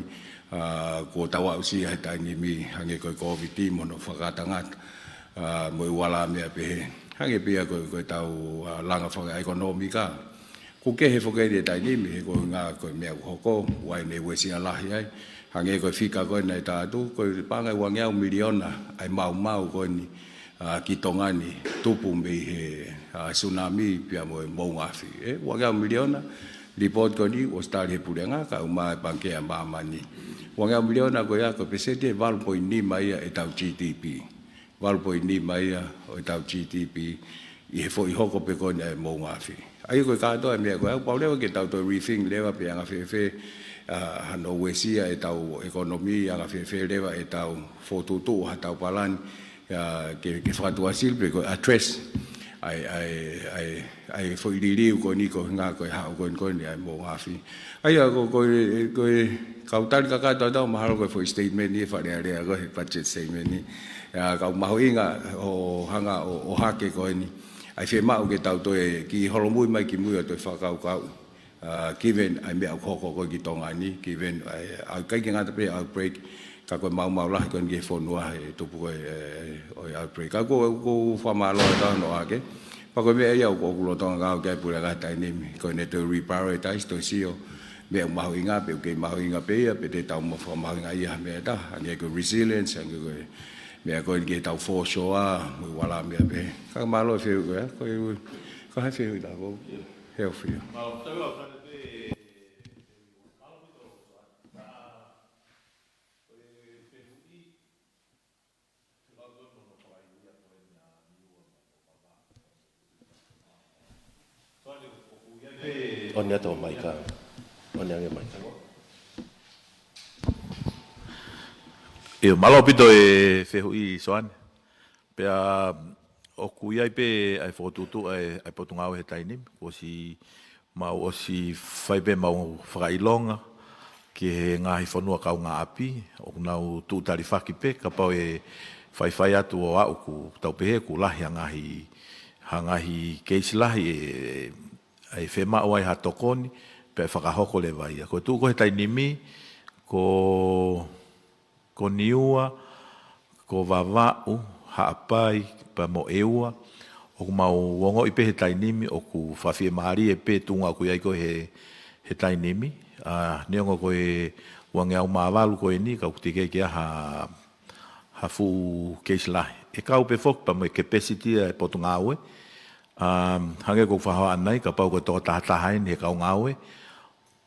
ko tawa usi ha tani mi hange ko covid mo no fa tanga mo wala me pehe hange pia ko tau langa fa ekonomika ku ke he fo ke de tani mi ko nga ko me ko wai ne we sia la ai hange ko fika ko nei ta tu ko panga wangea miliona ai mau ko ni ki Tonga ni tupu me he tsunami pia mo ngafi wangea miliona report ko ni o start he pulenga ka uma banke amba mani wangea miliona ko ya ko Patiseti 1.5 mai e tau GDP 1.5 mai o tau GDP I he fo I hoko pe ko ni mo ngafi ai ko ka to me ko pa le ke tau to briefing le va pe anga fe hano wesia e tau ekonomi anga fe le va e tau fotutu ha tau palan ke fatua silpe ko address ai foi li ko ni ko nga ko ha ko ni ai mo afi ai ko kautal ka to mahalo ko foi statement ni fa le ko budget statement ni ka ma hoinga o hanga o hake ko ni ai fe ma o ke tau to ki holomui mai ki mu to fa ka given ai me ko ki Tonga ni given ai kai nga te outbreak ka ko mau la ko nge fonua e to pu o outbreak ka ko fa malo ta no ake pa ko me ya ko lo Tonga ka pu la ta ni ko ne to reprioritize to sio me mau inga pe ke mau inga pe ya pe te tau mo fa mau inga ia me ta nge ko resilience nge ko me ko nge tau for sure mo wala me pe ka malo fe ko ha fe da ko healthy Onia to maika. Onia nge maika. E malo pito e fehui soan. Pea o kuia pe ai fotutu ai potungau he taini o si mau o si fai pe mau frailonga ke he ngahi fonua kau ngā api o nau tu tarifaki pe ka pau e fai atu o au ku tau pehe ku lahi hangahi keisi lahi ai fema o ai hatokoni pe whakahoko le vai. Ko tu ko he tainimi, ko niua, ko vavau, haapai, pa mo eua, o ku mau wongo i pe he tainimi, o ku whawhia mahari e pe tunga ku iai ko he tainimi. Neongo ko e wangeau maawalu ko e ni, ka kutike kia ha fu keisi lahi. E kau pe fok pa mo e capacity e potunga aue, hange ko whahoa anai, ka pau ko tō tahain he kau ngawe,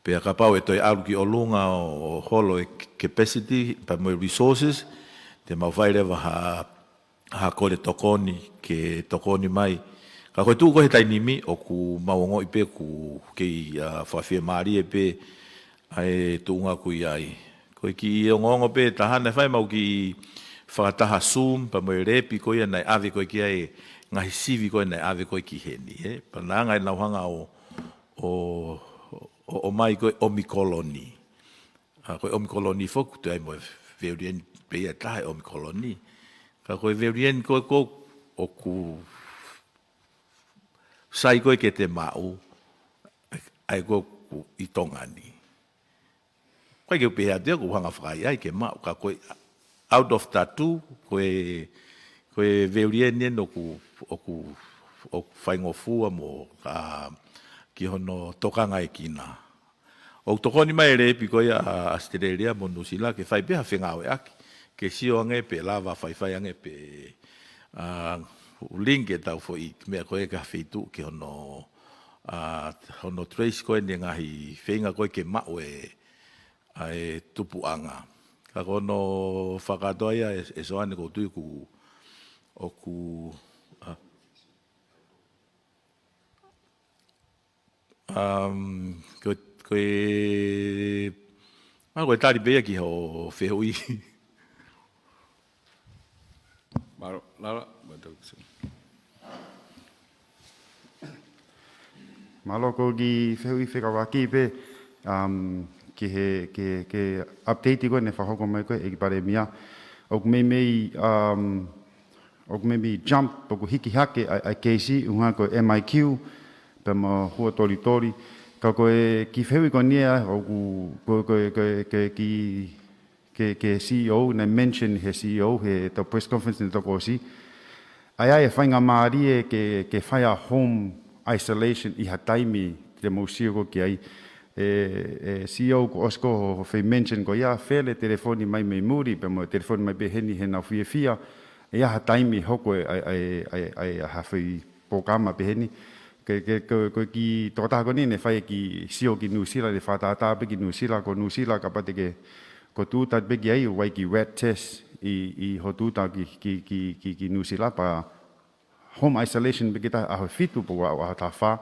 pia ka pau e toi alu ki o lunga o holo e capacity, pa mo resources, te mau whai rewa ha kore tokoni, ke tokoni mai. Ka koe tū ko he tainimi, o ku maongo i pe ku kei whawhia maari e pe, ai tūnga ku i ai. Koe ki o ngongo pe tahana whai mau ki whakataha Zoom, pa mo e repi koe anai awe koe ki ai, ngahi sivi koe nei ave koe ki heni. Pana ngai nauhanga o mai koe omikoloni. Koe omikoloni foku tu ai moe veurien peia tahe omikoloni. Ka koe veurien koe o ku sai koe ke te mau ai koe ku i tongani. Koe ke peia tia ku hanga whakai ai ke mau. Ka koe out of tattoo koe veurien nien o ku whaingofua mo ki hono tokanga e kina. O tokoni mai re pi koia a Australia mo New Zealand ke fai pe hawhenga o aki. Ke sio ange pe lava fai ange pe ulinge tau fo i mea koe ka whitu ki hono trace koe ni ngahi whenga koe ke mau e tupu anga. Ka kono whakatoia e soane ko tui ku koe tari bea ki ho fehu'ia. Mateuteu. Malo ko ki fehu'ia whekawaki pe, ke update ko ne whahoko mai koe e ki pare mia. O me jump, o hiki hake ai keisi, unga ko MIQ, pe mo hua tori. Ka koe ki fehu'ia ko nia, o ke CEO, na mention he CEO, he tau press conference ni toko si. Ai e whainga maari ke whaia home isolation i hataimi te mausio ko ki ai. CEO ko osko ho whai mention ko ia whele telefoni mai muri, pe mo telefoni mai beheni he nau fia. Ia hataimi hoko ai hawhi pokama beheni. Ko ki tokotaha ko ni ne whai ki CEO ki New Zealand, ne whatata pe ki New Zealand, ko New Zealand ka pate ke ko tūta pe ki ai wai ki rat test i ho tūta ki New Zealand pa home isolation pe kita a fitu po a ta fa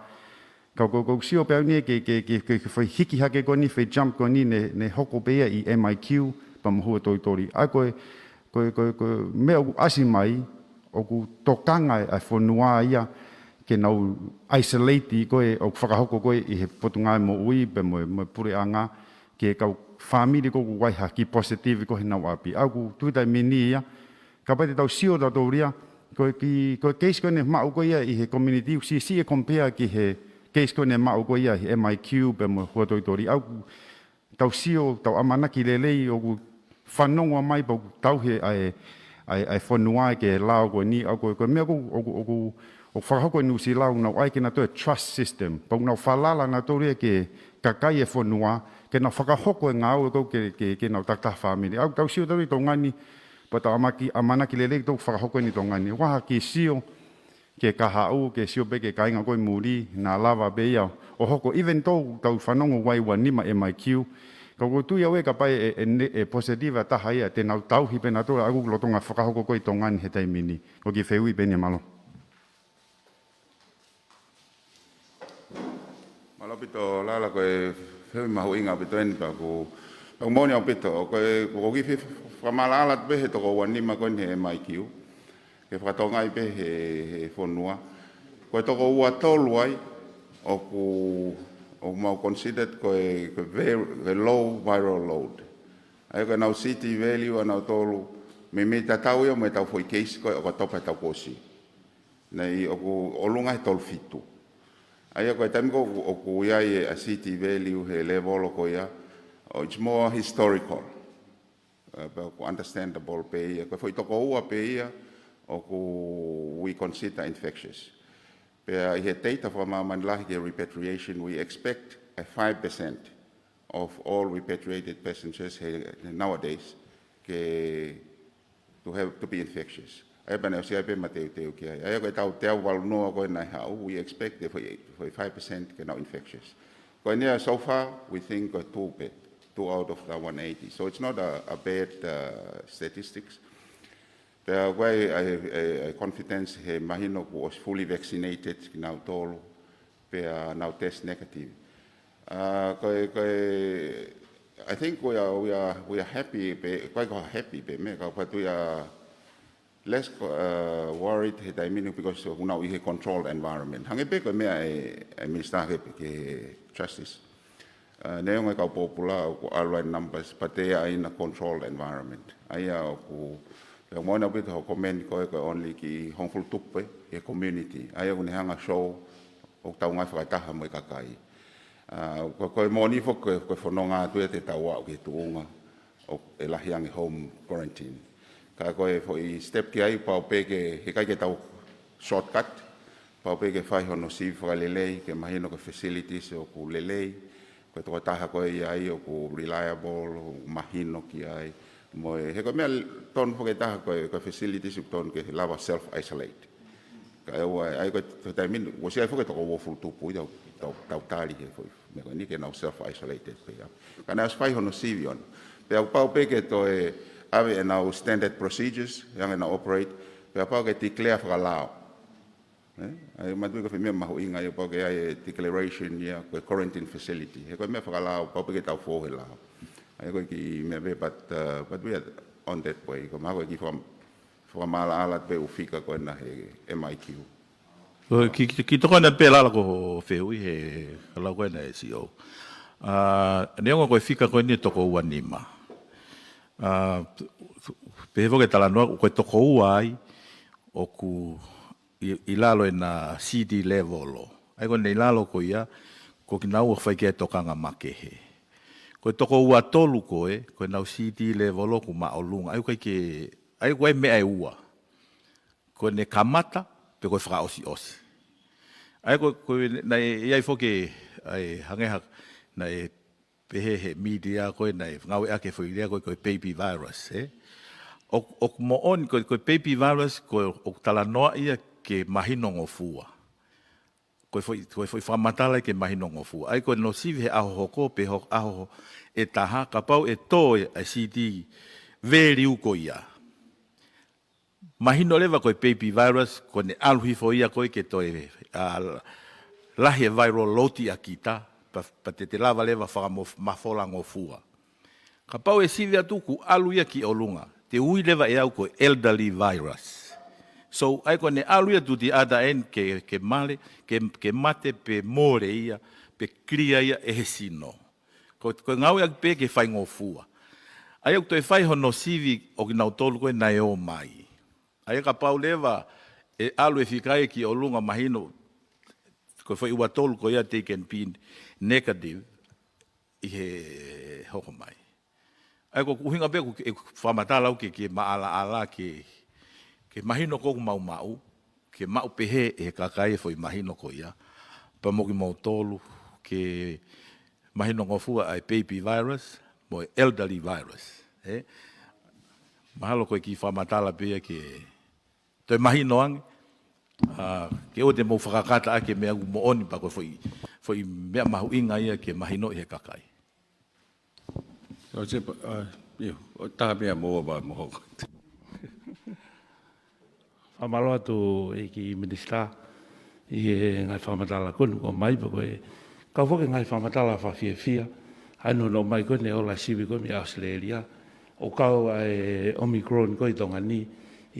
ko sio pe ni ke foi hiki hake ko ni foi jump ko ni ne hoko pe i MIQ pa mo tori a ko me asi mai o ku tokanga a fonua ia ke nau isolate ko o whakahoko ko i he potunga mo ui pe mo pure anga ke kau family ko wai haki positive ko hina wapi aku tuita mini ia ka pate tau sio da toria ko case ko ne mau ko ia i he community si e compare ki he case ko ne mau ko ia he MIQ pe mo hotoitori aku tau sio tau amana ki lelei o whanonga mai po tau he ai whanua ke lao ko ni ako ko mea ko whakahoko ni usi lao nau ai ke na to trust system po nau whalala na toria ke kakai e whanua ke na whakahoko e ngāu e kou ke nau taktaha family. Au tau sio tau i tō ngani, pa tau amana ki lelei tau whakahoko ni tō ngani. Waha ki sio, ke kahau, ke sio pe ke kainga koe muri, nā lava be ia. O hoko, even tau whanongo wai wanima MIQ, ka ko tui au e ka pai e positiva taha ia, te nau tau hi pena tōra, agu lotonga whakahoko koe tō ngani he taimini. Ko ki fehu'ia pene malo. Malo pito lala koe fehu'ia mahu inga pito eni pa ko moni au pito ko ki whamalala pehe toko wanima koe he MIQ ke whakatongai pehe he whonua koe toko ua tolu ai o mau considered koe very low viral load ai koe nau city value anau tolu me tatau ia me tau foi case koe o ka topa tau kosi nei o lunga he tolu fitu ai ko taimi ko o ia a city value he level ko ia it's more historical but understandable pe ko foi to ko pe ia o ko we consider infectious pe he data from manlahi repatriation we expect a 5% of all repatriated passengers nowadays to be infectious. Ai bana sia pe mateuteu ki ai ko tau teu wal no ko na how we expect for 5% ke now infectious ko ne so far we think 2 out of the 180 so it's not a bad statistics the way I confidence he mahino was fully vaccinated now tolo pe now test negative I think we are happy quite happy me ka we are less worried he taimini because now we have controlled environment. Hange pe ko mea e minister ke justice. Neonga ka popular outline numbers but they are in a controlled environment. Aya ku mona bit ho comment ko only ki harmful tupe e community. Aya ku hanga show o tau ngai whakataha mo kakai. Ko moni fo ko fononga tu te tawa ki tuunga o e lahiang home quarantine. Ka koe foi step ki ai pao pe ke he kai ke tau shortcut pau pe ke fai hono si whakalelei, ke mahino ke facilities o ku lelei, ko toko taha koe i ai o ku reliable, o mahino ki ai. Mo he koe mea ton poke taha koe facilities o ton ke lava self-isolate. Ka ewa ai koe tai min, wo si ai poke toko woful tupu i tau tari he foi. Me koe ni ke nau self-isolated pe ia. Ka nea fai hono sivi on. Pe au pau pe ke to e ave e nau standard procedures, yang e nau operate, pe au pau ke declare whakalao. Ai matu ko femia mahu inga i pau ke ai declaration ia ko quarantine facility. He ko me whakalao pau pe ke tau fo he lao. Ai ko ki me be but we are on that way. Ko mahu ki from mala ala pe ufika ko na he MIQ. Ki toko na pe lala ko fehui he la ko na SEO. Neongo ko fika ko ni toko wanima. Pe vo ke tala no ko toko ai o ku i lalo na CD level lo. Ai ko nei lalo ko ia ko ki nau fai ke tokanga makehe. Ko toko ua tolu ko ko nau CD level lo ku ma olunga. Ai ko me ai ua. Ko ne kamata pe ko fra osi. Ai ko nei ai foke ai hange na pehe media ko nei ngau ake foi dia ko baby virus o mo on ko baby virus ko o tala noa ia ke mahino ngofua. Ko foi famatala ke mahino ngofua. Ai ko no sive aho hoko pe ho aho e taha ka pau e to e CD very uko ia. Mahino leva ko baby virus ko ne alhui fo ia ko ke to e lahi viral loti akita pa te lava leva fa mafola ngofua. Ka pau e sive atu ku alu ia ki olunga. Te ui leva e au ko elderly virus. So ai ko ne aluia tu di ada en ke male ke mate pe more ia pe cria ia e sino. Ko ngau ia pe ke fai ngofua. Ai ko e fai hono sivi o ki nau tolu ko na o mai. Ai ka pau leva e alu e fikai ki olunga mahino ko foi ua tolu ko ia taken pin negative i he hoko mai. Ai ko uhinga pe ko famatala ke maala ke mahino ko mau ke mau pehe e kakai foi mahino ko ia pa mo ki mau tolu ke mahino ngofua ai baby virus mo elderly virus mahalo ko ki famatala pe ke to mahino ang ke o te mo fakakata ake me mo oni pa ko foi me mahu inga ia ke mahino e kakai so se o ta me mo ba mo Amalo atu e ki minister i e ngai whamatala konu o mai pa koe. Ka whoke ngai whamatala whawhiawhia. Aino no mai koe ne ola siwi koe mi Australia. O kau e Omicron koe tonga ni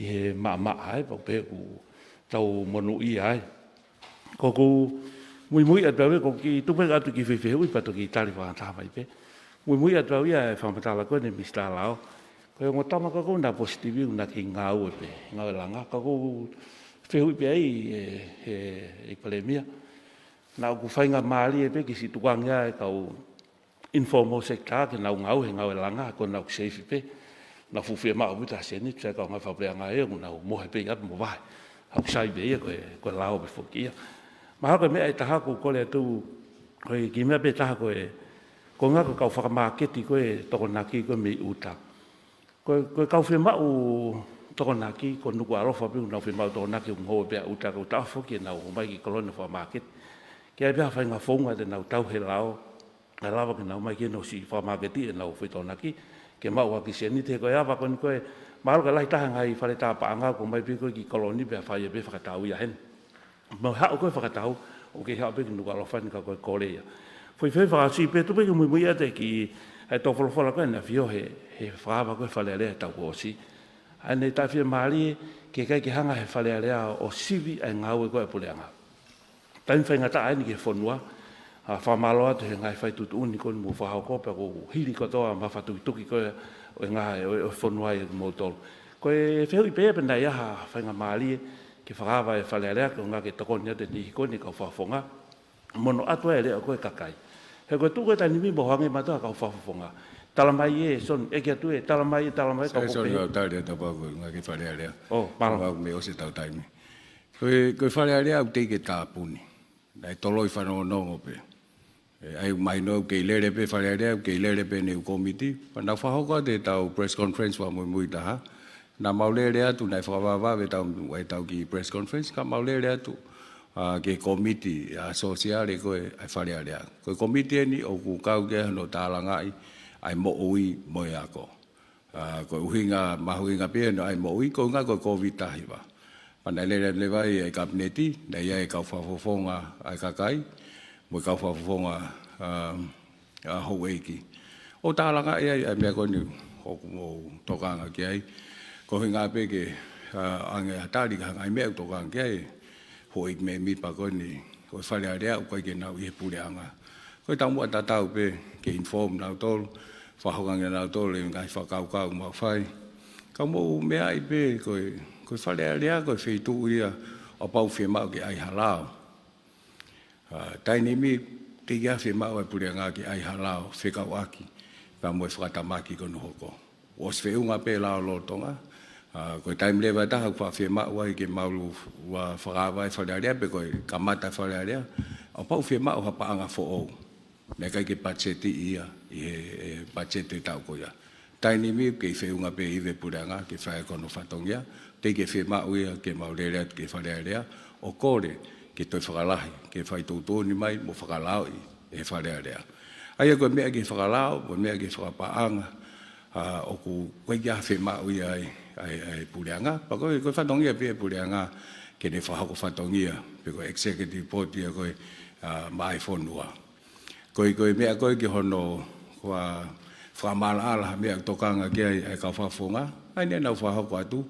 i he maa ai pa pe ku tau monu i ai. Ko ku mui atau ko ki tupe atu ki whiwhiu i pato ki tali whakataha mai pe. Mui atau ia e whamatala koe ne Mr. Lao. Ko ngo tama ka ko na positive na ki ngau pe ngau langa ka ko fehui pe ai e pandemia na ku fainga mali e pe ki situang ya ka informal sector ke na ngau he ngau langa ko na safe pe na fufe ma u ta seni tsa ka nga fa pe nga e na mo he pe ya mo vai ha sai be ko lao be fokia ma ha ko me ai ta ha ko le tu ko ki me pe ta ko ko nga ko fa market ko to na ki ko me uta ko kau fe mau to na ki ko nu aro fa na fe mau to na ki ngo be uta ko ta fo ki na o mai ki kolon fa market ke be fa nga fonga de na tau he lao na lava ke na mai ki no si fa market e na o fe to na ki ke mau wa ki se ni te ko ya va kon ko mal ka lai ta ngai fa le ta pa nga ko mai pi ko ki koloni be fa ye be fa ta u ya hen mo ha ko fa ta u o ke ha be nu aro fa ka ko le ya foi fe fa si pe tu pe mo mo ya te ki e to folo folo ko na fio he frava ko fale ale ta ko si ane ta fio mali ke kai ki hanga he fale ale o sivi e ngau ko e pulenga tan fa ngata ai ni ke fonua a fa malo atu he ngai fai tu uni ko mo fa ko pe ko hili ko to ma fa tu ki ko e ngai o fonua e mo tol ko e fe i pe na ya fa nga mali ke frava e fale ale ko nga ke to ko ni de ni ko ni ko fa fonga mono atu ele ko e kakai he ko tu ko tani mi bo hange mata ka fa fonga tala mai e son e ke tu e tala mai ka ko so no ta de ta ba ko nga ke fa le o mal ba me o se ta tai mi Koe whare area au teike tāpuni. Nei toloi whanau nongo pe. Ai mai no ke lere pe whare area ke lere pe ne komiti. Pana whahoka te tau press conference wa mui taha. Na maulere atu nei whawawā we tau ki press conference ka maulere atu. Ke komiti asosiare koe ai whare area. Koe komiti ni o ku kau ke no tālangai ai mo ui mo ako. Koe uhinga mahuinga pe no ai mo ui ko nga koe COVID tahiwa. Pana le vai ai kabineti, nei ai kau whafofonga ai kakai, mo kau whafofonga uike. O tālanga ai mea koni hoku mo tokanga ki ai. Ko hinga pe ke ange hatari ka ai mea tokanga ki ai. Uike me mipa koni, ko whare area u kai ke nau i he pureanga. Ko tau mua tatau pe ke inform nau tolu, whahokanga nau tolu e ngai whakaukau mau whai. Ka mo mea i pe koe whare area koe whetu ia o pau whemau ki ai halao. Taini mi te ia whemau ai pureanga ki ai halao, whekau aki, pa moe whakatamaki kono hoko. Os wheunga pe lao lo Tonga, koe taim lewa taha kwa whemau ai ke maulu wa whakawai whare area, pe koe kamata whare area, o pau whemau hapaanga fo'ou. Nei kai ke Patiseti ia, i he Patiseti tau koia. Taini mi ke wheunga pe iwe pureanga, ke whae kono whatongia, te ke whemau ia ke maurere atu ke whare area, o kore ke toi whakalahi, ke whai tūtūni mai mo whakalao i e whare area. Aia koe mea ke whakalao, koe mea ke whakapaanga, o ku koe kia whemau ia ai pureanga, pa koe whatongia pe pureanga ke ne whahako whatongia, pe koe executive board ia koe mai whonua. Koe mea koe ki hono kua whamalaala mea tokanga ki ai kau whafonga, ai nea nau whahako atu,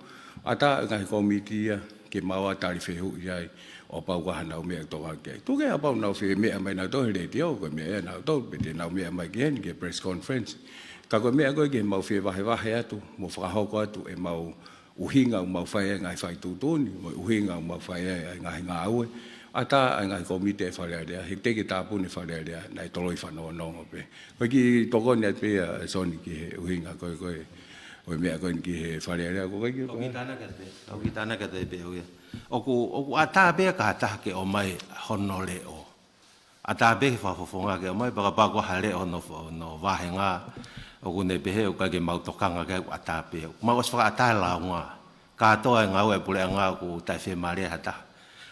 ata ngai komitia ke maua tari fehu'ia o pau hanau mea toka ke. Tuke a pau nau whi mea mai nau tohi rei tio, koe mea nau tau, pete nau mea mai ki ke press conference. Ka koe mea koe ke mau whi wahe atu, mo whakahoko atu e mau uhinga o mau whae ngai whai tūtūni, mo uhinga o mau whae ngai ngā aue. Ata ngai komite e whare area, he teke tāpuni whare area, nai toloi whanau nongo pe. Koe ki tokoni at pe a soni ki he uhinga koe o mea koe ki he whare area ko kai ki o ki tāna ka te pe o ia o ku ata pe ka taha ke o mai hono le o ata pe whafofonga ke o mai baka pako hale o no wahenga o ku ne pehe o kai ke mautokanga ke ata pe mau as whaka ata launga ka toa ngau e pule ngā ku tai whi maria hata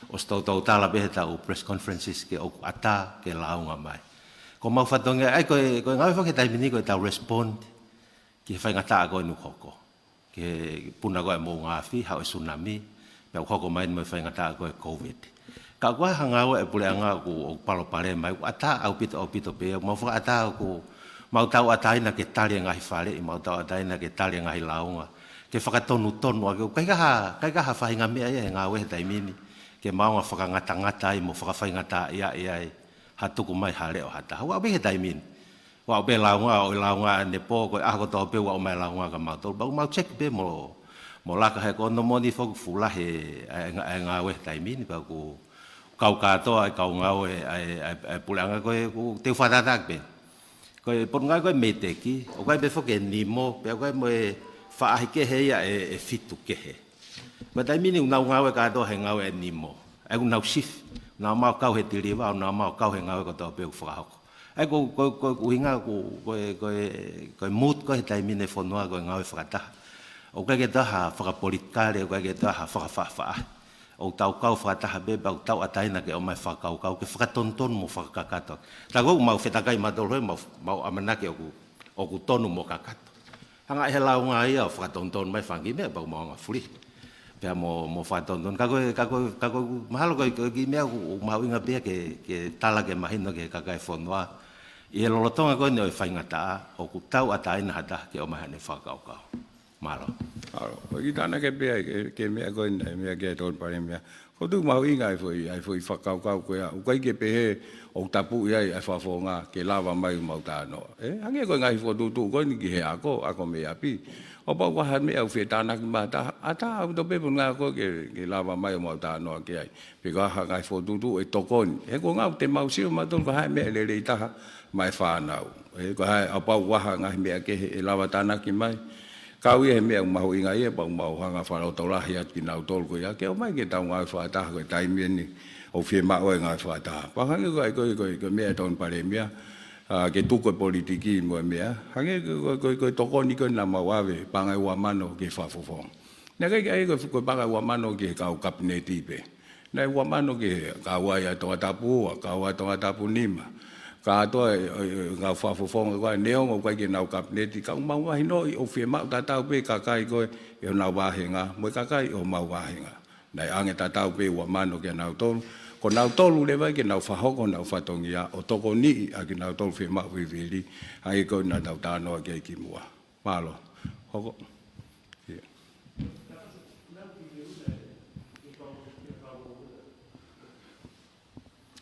o stau tala pehe ta o press conferences ke o ata ke launga mai ko mau whatonga ai koe ngau e whake taimini koe tau respond ki whai ngata koe nu koko. Ke puna koe mō ngāwhi, hau e tsunami, me au koko mai ni mai whai ngata koe COVID. Ka koe hangau e pule anga ku o palo pare mai, ata au pito pe, mau whaka ata ku, mau tau ataina ke tali ngahi whare, mau tau ataina ke tali ngahi launga. Ke whakatonu tonu ake, kai kaha whai ngamea ia e ngā wehe taimini, ke maunga whaka ngata i mo whaka whai ngata ia hatuku mai hale o hata. Hau abehe taimini. Wa be launga ne po ko a ko to pe wa mai launga ka ma to ba mau check be mo la ka he ko no moni fo fula he nga we taimi ni ba ku kau ka to ai kau nga we ai pulanga ko te fa da be ko por nga ko me te ki o ka be fo ke ni mo pe ko mo fa ai ke he ya e fitu ke he ba taimi ni nga we ka to he nga we ni mo ai ku na shift na ma ka he tiri wa na ma ka he nga we ko to pe fa ha ai ko uhinga ko mood ko he taimi ne fonua ko ngau whakata o ka ke taha whakapolitikare o ka ke taha whakawhawha o tau kau whakataha beba o tau ataina ke o mai whakau kau ke whakatonton mo whakakato ta ko mau whetakai matolo mau amanake o ku tonu mo kakato hanga he lau ngā ia o whakatonton mai whangi mea bau mau ngā furi pia mo whakatonton kako mahalo ko ki mea o mau inga pia ke tala ke mahino ke kakai fonua i e lolotonga koe ne o whaingata o ku tau ataina hata ke o mahane whakaukau. Malo. I tāna ke pia ke mea koe nei mea ke tōn pare mea. Ko tu mau inga ai fwoi whakaukau koe a. Ukai ke pehe o tapu iai ai whafonga ke lava mai mau tāno. Hange koe ngai whotutu koe ni ki he ako me api. O pau waha mea u whetana ki mata. Ata au to pepo ngā koe ke lava mai mau tāno ke ai. Piko aha ngai whotutu e tokoni. He ko ngau te mau siu matun wahai mea le rei taha. Mai whanau. Ko hai au pau waha ngai mea ke e lawa tāna ki mai. kau ia he mea mahu inga ia pa mau hanga whanau tau lahi at ki nau tolu ko ia ke o mai ke tau ngai whaataha koe taimia ni o fie mao e ngai whaataha pahange koe mea taun pare mea ke tuko politiki mo mea hange koe tokoni koe na mawawe pangai ua mano ke whafofong na kai koe pangai ua mano ke kau kapineti pe na ua mano ke kau ai tonga tapu kau ai tonga tapu nima ka to ngā whafofong koe neongo koe ke nau kapineti kau mau wahi no o fie mau tatau pe kakai koe e o nau wahenga mo kakai o mau wahenga na ange tatau pe ua mano ke nau tolu ko nau tolu le vai ke nau whahoko nau whatongia o toko ni a ke nau tolu fie mau whiwiri ai koe na tau tānoa ke ki mua malo hoko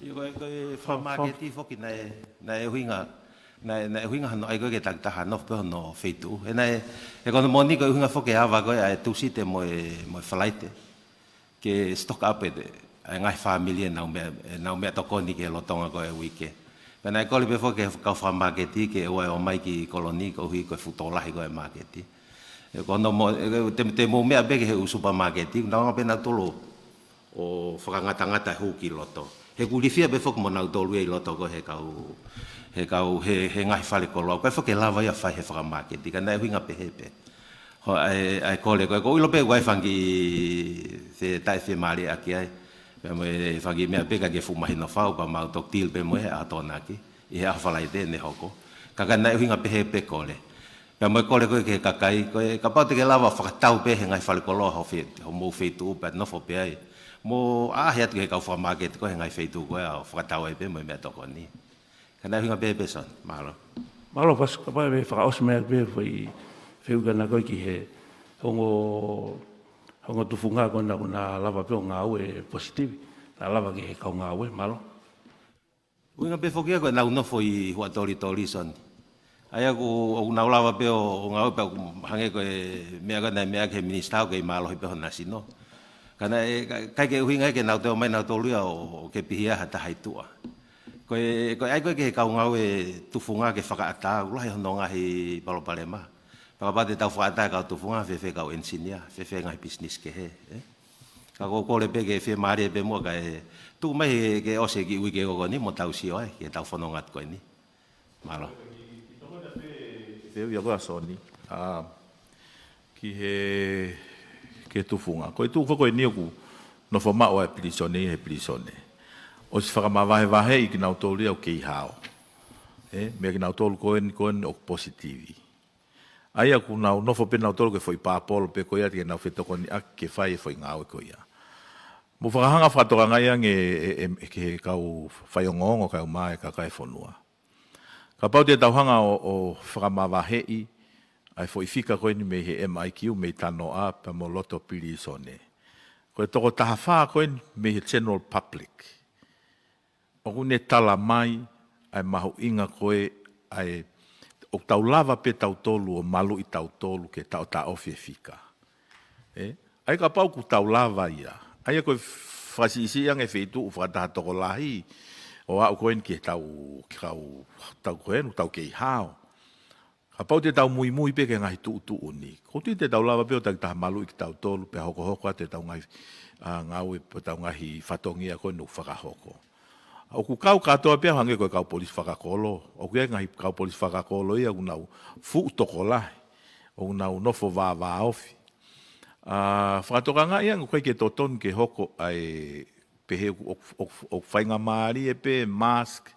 Yo koe whamaketi whoki na e huinga hano ai koe ke taha no pe no feitu. E kono moni koe huinga whoki hawa koe ai tusite mo whalaite. Ke stock up e ngai familia nau mea tokoni ke lotonga koe uike. Pena e koli pe whoki kau whamaketi ke oe o mai ki koloni ko hui koe futolahi koe maketi. E kono te mo mea beke he supermarketi, nau ngā pena tolo o whakangata hu ki loto. He kulifia be fok mo nau tolu e loto ko he kau he ngai fale kolo ko fok lava ia fai he fra market ka na hinga pehe ho ai kole ko ilo pe wai fangi se tai se mali aki ai pe mo fangi me pe ka ke fuma hino fau pa mau tok til pe mo he atona ki e a fala ide ne hoko ka na hinga pehe pe kole pe mo kole ko ke kakai ko ka pa te ke lava fa tau pe he ngai fale kolo ho fe ho mo fe tu pe no fo pe ai mo ahiat ke kau market ko ngai feitu ko a whakatau e pe mo me toko ni kana hinga pe son malo pas ka pa be fa os me be foi feu kana ko ki he hongo tu funga ko na lava pe nga we positive na lava ke ka nga we malo winga pe fokia ko na no foi hua tori son aya ko na lava pe o nga pe hange ko me ga na me ke minister ko malo pe na sino kana kai ke huinga ke nau te mai nau tolu o ke pihia hata haitua ko ai ko ke kau ngau e tufunga ke whakaata ula he hononga hi palopalema pakapate tau whakaata kau tufunga fe kau engineer fe ngai business ke he ka ko le pe ke fe mari pe mo ka tu mai ke ose ki uike ko ni mo tau si ai ke tau fonongat ko ni malo fe yo ko soni ki he ke tufunga ko tu ko ni ku no fo ma o prisone o se fa ma va i na tolu o ke hao me na tolu ko o positivi ai ku na no fo pe na tolu ke foi pa pol pe ko ya ke na feto ko ni ak ke fai foi ngao ko ya mo fa hanga fa to nga yang ke ka u fai ngongo ka mai ka kai fonua ka pa te tau hanga o fa ma va i ai foi fika ko ni me he MIQ me tano a pa mo loto pili sone ko to taha fa ko me he general public o ne tala mai ai mahu inga ko ai o tau lava pe tau tolu o malu i tau tolu ke tau ta ofi fika ai ka pau ku tau lava ia ai ko fasi si yang e feitu u fa ta to lahi o a ko en ke tau ke hao a pau te tau mui pe ke ngai tu uni. Ko te tau lava pe o ta malu i tau tolu pe hoko te tau ngai ngau pe tau ngai fatongia ko no whakahoko. O ku kau katoa pe hange ko kau polis whakakolo. O ku ngai kau polis whakakolo ia unau fu toko lahi. O unau nofo va ofi. Whakatokanga ia koe ke toton ke hoko ai pehe o whainga maari e pe mask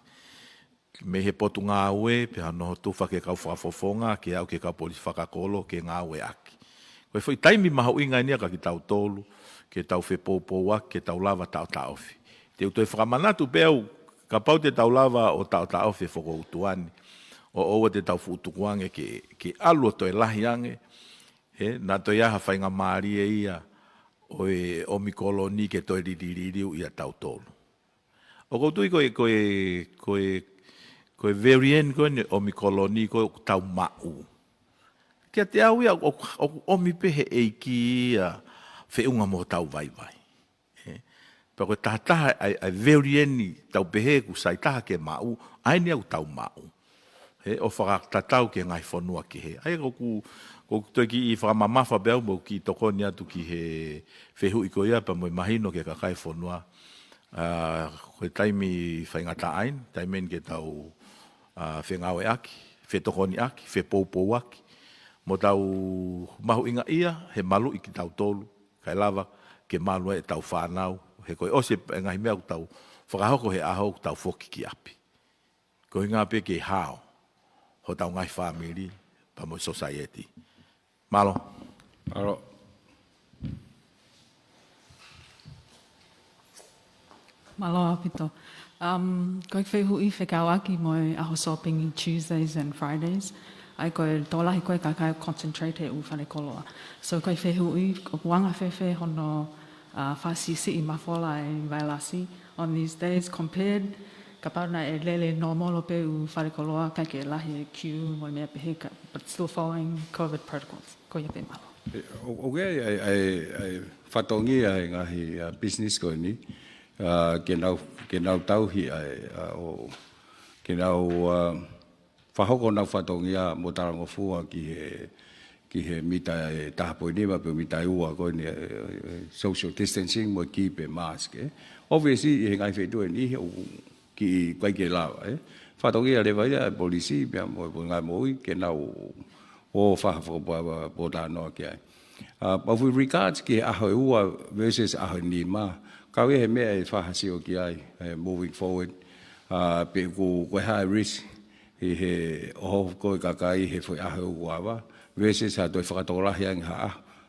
me he potu ngā ue, pe ano tuwha ke kau whafofonga, ke au ke kau polis whakakolo, ke ngā ue aki. Koe whai taimi maha uinga nia ka ki tau tolu, ke tau whepopoa, ke tau lava tau taofi. Te utoi whakamanatu pe au, ka pau te tau lava o tau taofi whako utuani, o oua te tau futukuange ke alua toi lahi ange, nā toi aha whainga maari e ia, o mi koloni ke toi riririu ia tau tolu. O koutui koe variant koe o mi koloni koe tau mau. Kia te au ia o mi pehe eiki ia whiunga mo tau vai. Pea koe taha ai variant tau pehe ku sai taha ke mau, aini au tau mau. he o whakatatau ke ngai whanua ki he. Ai ko toi ki I whakamamafa beau mo ki tokoni atu ki he fehu'ia ko ia pa mo mahino ke kakai whanua. Koe taimi whaingata ain, taimen ke tau whengawe aki, whetokoni aki, whepoupou aki. Mo tau mahu inga ia, he malu I ki tau tolu, kai lava ke malu e tau whanau. He koe ose ngahi mea tau whakahoko he aho tau whoki ki api. Ko ngā pe ke hao, ho tau ngai family, pa mo society. Malo. Aro. Malo apito. Koe fehu'ia whekauaki mo aho shopping Tuesdays and Fridays. Ai koe tōlahi koe kakai concentrate he fakaloloa. So koe fehu'ia, ko wanga whewhe hono Patiseti I mawhola e vailasi on these days compared ka paruna e lele normal pe fakaloloa kai ke lahi e queue mo mea pehe but still following COVID protocols. Ko ia pe malo. Okay, ai whatongi ai ngahi business ko ni. Ke nau tauhi ai o ke nau whahoko nau whatongi a mo tarango fua ki he mita e taha poinima pe mita ua ko ni social distancing mo keep a mask. Obviously, he ngai whetu e ni ki kai ke lawa. Whatongi a lewa ia polisi pia mo ngai moi ke nau o whahafo po tānoa ki ai. But with regards ki aho ua versus aho nima, kau he mea e whahasi o ki ai, moving forward, pe ko high risk, he oho koe kakai he whai aho ua versus ha toi whakatorahi ang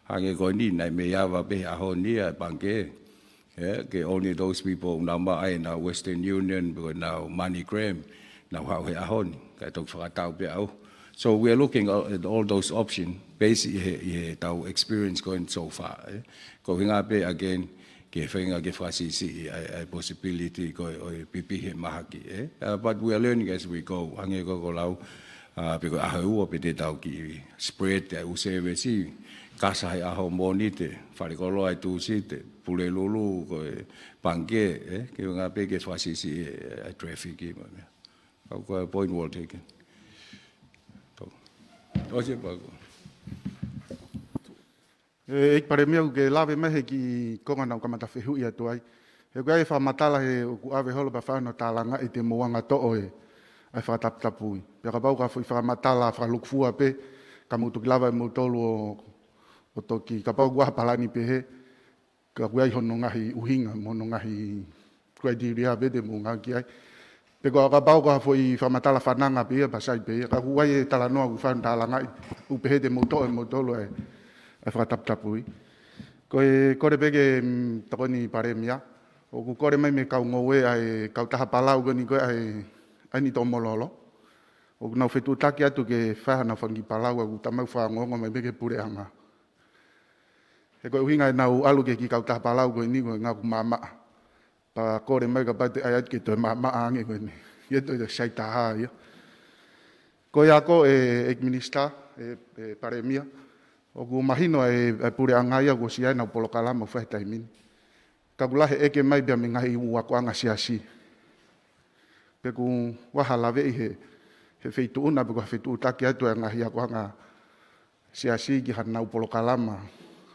hange koe ni, nai me awa pe aho ni a banke, ke only those people number ai na Western Union, because now MoneyGram, now hau he aho ni, kai tau whakatau pe au. So we are looking at all those options based on our experience going so far. Going up again, giving a possibility go pipi mahaki. But we are learning as we go. Hange go lau because ahu pete tau ki spread usevesi casa hai aho monite fakaloloa tu site pule lulu go pange ke ngape ke fasisi traffic mo. Ko point well taken. Oye, pago. Ik pare mea ke lawe mehe ki konga nau kamata fehu'ia tuai. He koe e whamatala he ku awe holo pa whano tālanga I te moanga to'o e ai whakataputapui. Pea ka pau ka whamatala whakalukfua pe, ka mutu ki lawa e mutolu o toki. Ka pau kua palani pehe, ka kuai hono ngahi uhinga, mono ngahi kuai diria vede mo ngaki ai. Peko ka pau ka foi whamatala whananga pia pasai pia. Ka kuai e tala noa ku whanu tālanga upehe te muto'o e mutolu e whakataputapui. Koe kore peke tokoni pare mea. O ku kore mai me kau ngowe ai kau taha palau gani koe ai ni tō mololo. O ku nau whetu taki atu ke whahana whangi palau aku tamau whangongo mai peke pure anga. He koe uhinga e nau alu ke ki kau taha palau koe ni koe ngā ku mama. Pa kore mai ka pate ai atu ke toi mama ange koe ni. Ia toi te sai taha ia. Koe ako e minister e pare mea. O ku mahino e pure anga ia ko siai nau polokalama u whahe taimini. Ka kulahe eke mai bia me ngahi ua ko anga siasi. Pe ku waha lawe I he wheitu una pe ku wheitu taki atu e ngahi ako anga siasi ki han nau polokalama.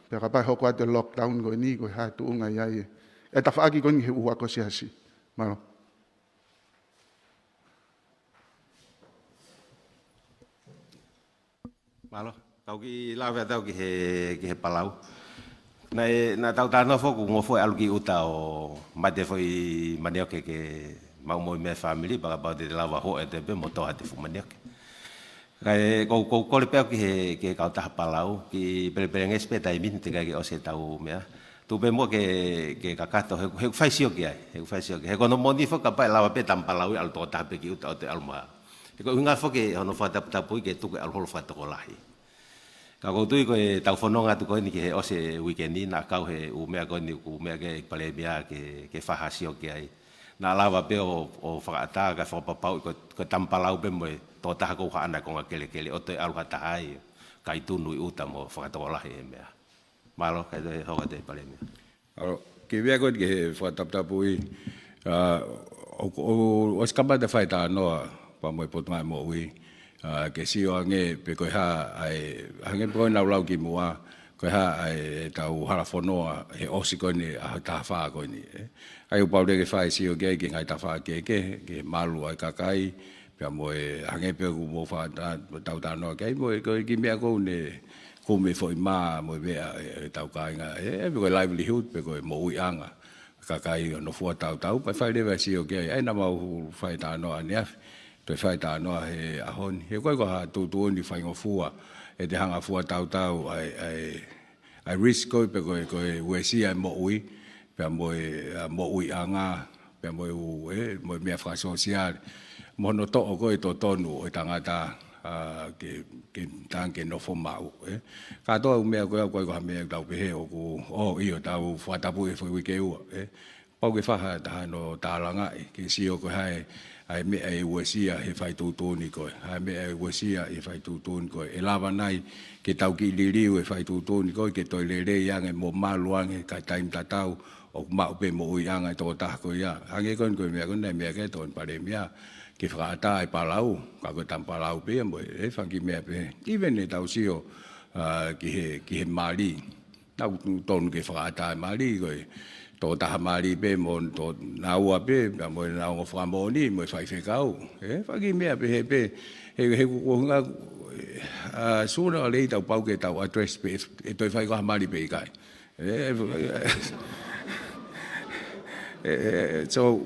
Pe ka pai hoko atu lockdown ko ni ko hai tu unga iai. E ta whaaki ko ni he ua ko siasi. Malo. Malo. Tau ki lawe tau ki he palau. Na tau tāna foku ngofo alu ki uta o mate foi manioke ke mau moi me family baka pau te lawa ho e te pe moto hate fu manioke. Kai ko le peo ki he kau taha palau ki pere ngespe tai min te kai o se tau mea. Tu pe mo ke kakato he faisio ki ai, he faisio ki. He kono moni fo ka pai lawa pe tam palau al to tape ki uta o te alma. He ko unga fo ke hono fa tapu ke tu ke al hol fa to lahi. Ka tui ko e tau whanonga tu koe ni ki he ose weekendi, nā kau he umea koe ni umea ke pale mea ke whahasio ki ai. Nā lawa pe o whakaata ka whapapau ko tampalau pe moe tō taha kou haana ko ngā kele o te aluha taha ai ka I tunu I uta mo whakatawalahi e mea. Malo, kai te hoka te pale mea. Aro, ke vea koe ki he whakataputapui, o skamba te whai tā noa pa moe potungai mo ui. ke sio hange pe ko ha ai hange po na lau ki mua ko ha ai tau hala fonoa e osi ko ni a ta fa ko ni ai upau de ke fai sio ke ngai ta fa ke malu ai kakai pe mo e hange pe ku mo fa tau ta no ke mo ko ki me ko ne ko me foi ma mo be tau kai nga e ko livelihood pe ko mo ui anga kakai no fu tau pa fai de sio ke ai na mau fai ta no ania te fai ta no he ahon he ko ha tu ni fai ngo fua e te hanga fua tau ai risk ko pe ko we si ai mo ui pe mo ui anga pe mo mo me fra social mo no to ko to tonu o tangata ke tanke no fo mau ka to me ko me tau pehe o ko io tau fua tapu e foi uike u pau ke fa ta no ta langa ke sio ko hai ai me ai uesia he fai tutu ni ko ai me ai uesia he fai tutu ni ko e lava nai ke tau ki liriu e fai tutu ni ko ke toi lere yang e mo maluange ka taim tatau o ma pe mo yang to ta ko ya hange kon ko me kon me ke ton pare mia ke frata ai palau ka ko tam palau pe mo e fangi me pe even e tau sio ki he mali tau ton ke frata mali ko to taha mari pe mo to na ua pe mo na ngo fra mo ni mo fai fe kau fa ki me pe he ko nga sooner or later pau ke tau address pe e to fai ko mari pe kai so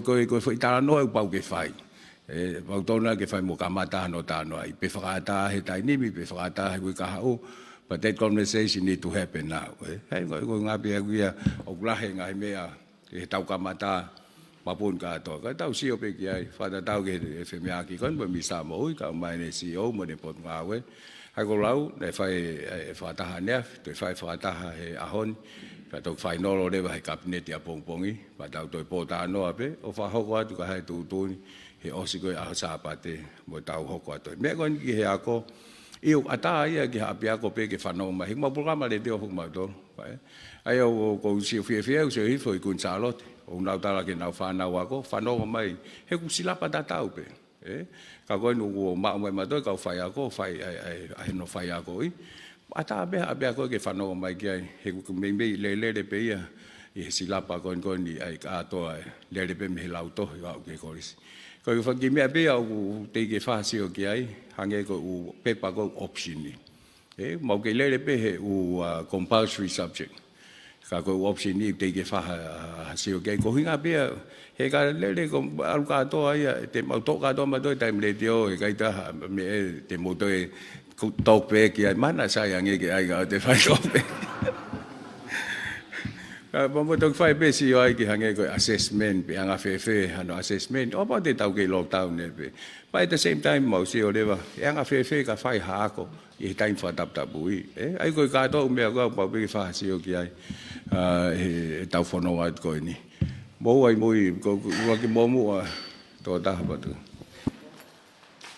ko foi ta no pau ke fai pau tona ke fai mo kamata no ta no ai pe frata he tai ni mi pe frata he ka o but that conversation need to happen now. Hey, ko ngapi aguia o lahe ngai mea e tau kamata mapun ka to. Ka tau sio pe ki ai fa tau ke fe mea ki kon mi sa mo ka mai ne CEO mo ne pot ngawe. Ai ko lau ne fai fa taha ne te fai fa taha he ahon. Ka to fai no lo le va cabinet ya pongpongi pa tau to pota no ape o fa ho atu ka hai tu he osiko a sa pate mo tau ho ko to. Me kon ki he ako eu ata ia ki apia ko pe ke fano mai ma programa le dio ma do ai o ko si fie o se foi kun salot o na tala ke na fa na wa ko fano mai he ku sila pa tau pe ka ko no ma ma do ka fa ya ko fa ai no fa ya ko i ata be apia ko ke fano mai ki he ku me le pe ia e sila pa ko ni ai ka to le pe me lauto ya ke ko ko fa ki me be o te ke fa si o ki ai hange ko u pepa ko option ni mo ke le pe he u compulsory subject ka ko option ni te ke fa si o ke ko hinga be he ka le ko al ka to ai te mo to ka to ma to time le dio e ka ta me te mo to to pe ki ai mana sa yang ke ai ga te fa ko pe mo to fai pe si ai ki hange ko assessment pe anga fe ano assessment o pa te tau ke lockdown ne pe but at the same time mo si o leva anga fe ka fai ha ko i time fa tap bui ai ko ka to me ko pa pe fa si o ki ai tau fono at ko ni mo ai mo ko ki mo to ta ba tu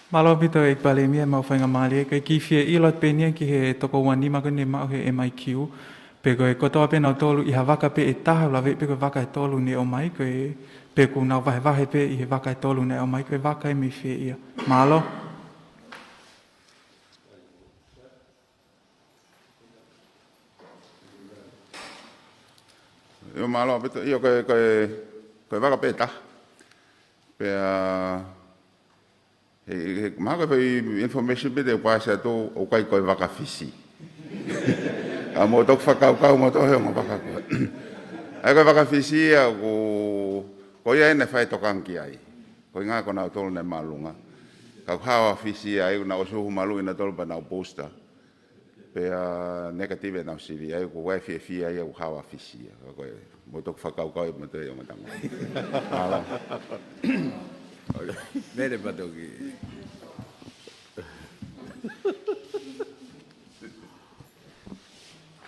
malo pito ek pale mi ma fa ngamali ke ki fie i lot pe ni ki he to ko wani ma ko ne ma he MIQ pe ko to pe na tolu i havaka pe e taha la ve pe ko vaka tolu ni o mai ko pe ko na vai pe i vaka tolu ni o mai ko vaka mi fe ia malo yo malo pe yo ko vaka pe ta pe ma ko information pe de pasa to o kai ko vaka fisi a mo tok whakau mo tohe mo whakako. Ai koe whakawhisia ko ia ene whai tokanki ai. Ko ngā ko nau tolu nei malunga. Ka hawa whisia ai na osuhu malunga na tolu pa nau poster. Pe negative nau siri ai ko wai fia ai ko hawa whisia. Ko mo tok whakau mo tohe o matanga. Ala. Mere patoki.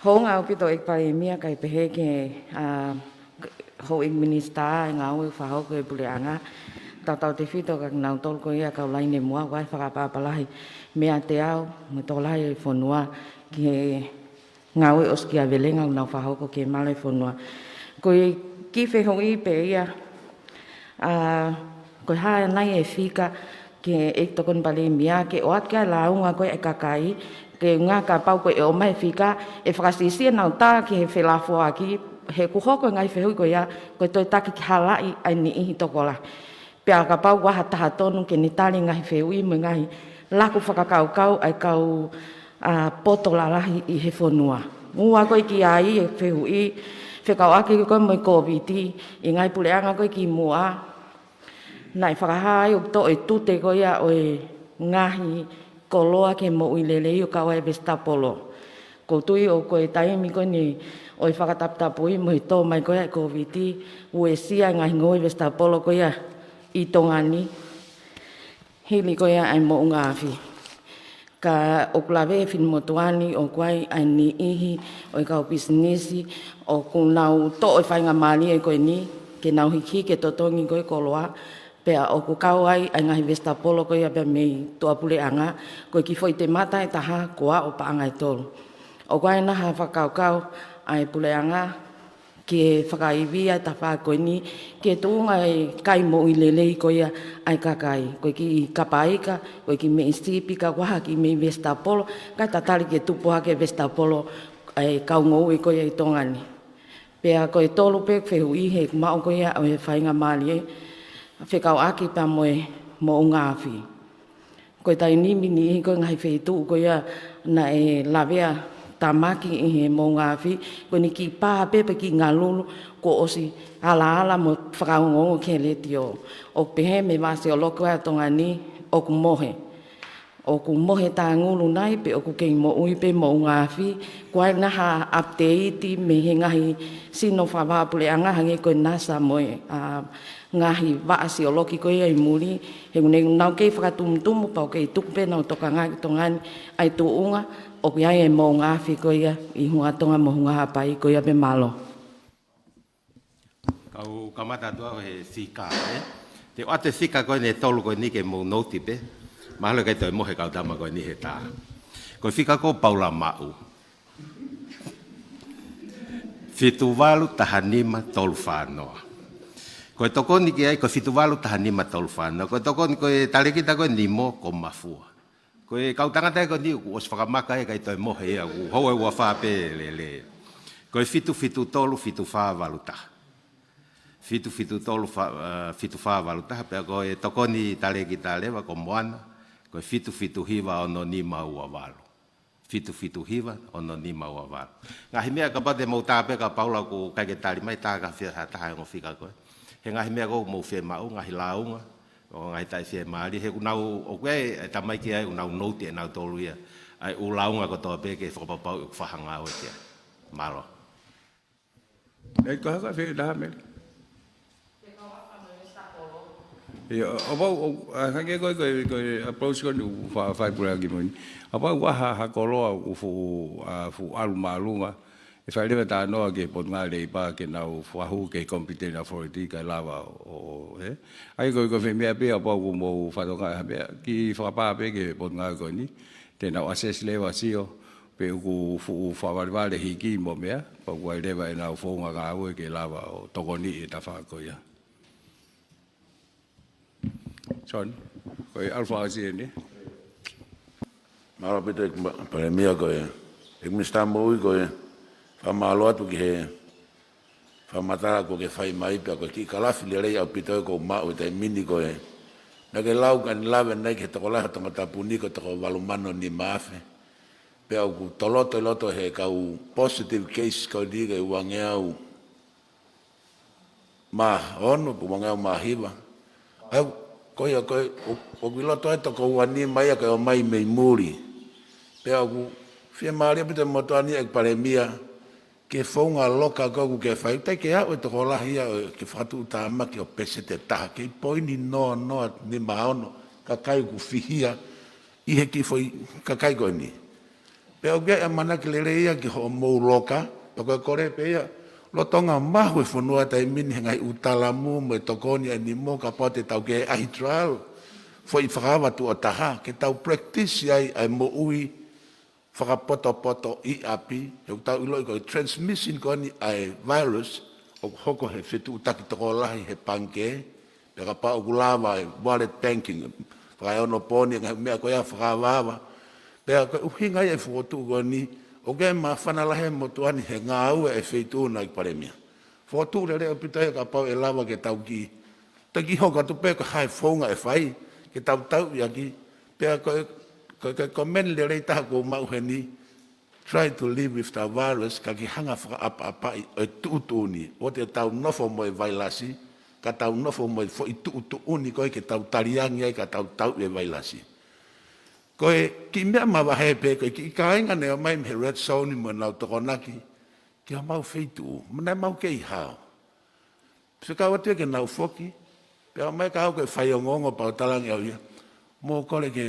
Ho ngau pito ek pare mia kai pehe ke ho ik minista ngau fa ho ke puleanga tau te fito ka ngau tol ko ia ka lai ne mua wai fa pa lai mea te au mo to lai fonua ke ngau os kia velenga ngau fa ho ko ke male fonua ko ki fe ho i pe ia ko ha nai e fika ke e tokon pale mia ke oat ka launga koe e kakai ke ngā ka pau koe e o mai whika e whakasisia nau tā ki he whelafo aki he kuhoko ngai whehui koe ia koe toi taki ki halai ai ni ihi tokola. Pea ka pau waha taha tonu ke ni tali ngai whehui mo ngai laku whakakaukau ai kau poto lalahi i he whonua. Mua koe ki ai e whehui whekau aki koe mo i COVID i ngai puleanga koe ki mua nai whakahai o to e tute koe ia o e ngahi koloa ke mo uilelei o kawa e Vestapolo. Ko tui o koe taimi koe ni o i whakataptapui mo i tō mai koe e COVID ue sia ngahi ngoi Vestapolo koe ia i Tongani. Hili koe ia ai mo ngāwhi. Ka o klawe e whinmotuani o koe ai ni ihi o i kau bisinisi o kunau to o i whainga mali e koe ni ke nau hiki ke totongi koe koloa. Pea o ku kau ai ngahi Vestapolo koe ia pea mei tua pule anga koe ki foi te mata e taha koa o paanga e tolu. O koe naha whakaukau ai pule anga ke whakaivia ta wha koe ni ke tuunga e kai mo i lelei koe ia ai kakai. Koe ki kapaika, koe ki mei stipika, waha ki mei Vestapolo, kai tatari ke tupuha ke Vestapolo ai kaungou i koe i Tongani. Pea koe tolu pe whehui he mao koe ia o he whainga mali e whekau aki pa moe mo ngāwhi. Koe tai nimi ni koe ngai wheitu koe ia na e lawea tamaki i he mo ngāwhi. Koe ni ki pā pepe ki ngā lulu ko osi ala mo whakaungongo ke leti o. O pehe me vase o loko a Tongani o ku mohe. O ku mohe tā ngulu nai pe o ku kei mo uipe mo ngāwhi. Koe naha update me he ngahi sino whawapule anga hange koe nasa moe ngahi vaasi o loki koe ai muri. He ngune nau kei whakatumtumu pau kei tukupe nau toka ngai Tongani ai tuunga o ki ai e mo ngāwhi koe ia i hunga tonga mo hunga hapai koe ia pe malo. Kau kamata tua he sika e. Te oate sika koe ne tolu koe ni ke mo noti pe. Mahalo kai toi mohe kau tama koe ni he tā. Koe whika ko paula mau. Fitu walu taha nima tolu whanoa. Koe tokoni ki ai, koe fitu walu taha nima tolu whanoa. Koe tokoni koe tarekita koe ni mo ko mafua. Koe kau tangata e koe ni os whakamaka e kai toi mohe ea. Hoe ua whape le. Koe fitu tolu fitu whawalu taha. Fitu tolu fitu whawalu taha. Pea koe tokoni tarekita lewa ko moana. Koe fitu hiwa ono ni maua walu. Fitu hiwa ono ni maua walu. Ngahi mea ka pate mau tāpe ka paula ku kaike tari mai tā ka whia taha e ngofika koe. He ngahi mea ko mau whia mau, ngahi launga. O ngahi tai whia maari. He unau o koe e tamai ki ai unau nouti e nau tolu ia. Ai u launga ko toa peke whakapapau i whahanga o kia. Malo. Ei ko haka whia taha mele. Apau hange koe approach koe nu whai pura ki moni. Apau waha hakoloa fu alu maalunga. E whai lewa tā noa ke pot ngā rei pā ke nau whahu ke competent authority kai lawa o he. Ai koe koe mea pe apau ku mou whatonga e mea ki whakapā pe ke pot ngā koe ni. Te nau assess lewa sio pe ku whawariware hiki mo mea. Pau kuai lewa e nau whonga ngā ue ke lawa o tokoni e ta whakoia. Son, koe alfa asi ni. Maro pito pare mia koe. Ek mista moi koe. Fa malo atu ki he. Fa matara ko ke fai mai pe ko ki kalafi le rei au pito ko ma o te mini koe. Na ke lau kan lave nei ke to la to mata puni ko to valumano ni mafe. Pe au ku toloto loto he ka u positive case ko di ke wangeu. Ma hono pu wangeu ma hiva. Au koe o kiloto e toko wani mai a koe o mai mei muri. Pea ku whia maari a pita motoani e pare mia ke whaunga loka koku ke whai. Tai ke au e toko lahia ke whatu uta amaki o Patiseti taha. Ke poini noa ni maono kakai ku whihia i he ki whai kakai koe ni. Pea o kia e mana ki lere ia ki ho mou loka. Pako e kore pe ia. Lo tonga mahu e whanua tai mini ngai utalamu mo e tokoni e ni mo ka pote tau ke ahi trial. Fo i whakawa tu o taha. Ke tau practice ai mo ui whakapoto i api. E tau ilo i koe transmission ko ni ai virus. O hoko he whitu utaki toko lahi he panke. Pe ka pa o kulawa e wallet banking. whakai ono poni ngai mea koe a whakawawa. Pea koe uhinga e whotu ko ni, o ke ma whanalahe mo tuani he ngā ua e wheitūna i paremia. Whotu re reo pita e ka pau e lawa ke tau ki. Ta ki hoka tu pe ko hai whaunga e whai, ke tau tau i aki. Pea koe meni le rei taha ko mau he ni, try to live with the virus, ka ki hanga whakaapa e tuutuni, o te tau nofo mo e vailasi, ka tau nofo mo e fo i tuutuni koe ke tau tariangi ai ka tau tau e vailasi. Koe ki mea mawahe pe, koe ki kāinga ne o mai me red zone mo nau tokonaki, ki a mau feitu, mana mau ke i hao. Whikau atua ke nau foki, pe o mai ka au koe whai o ngongo pao talangi au ia, mō kore ke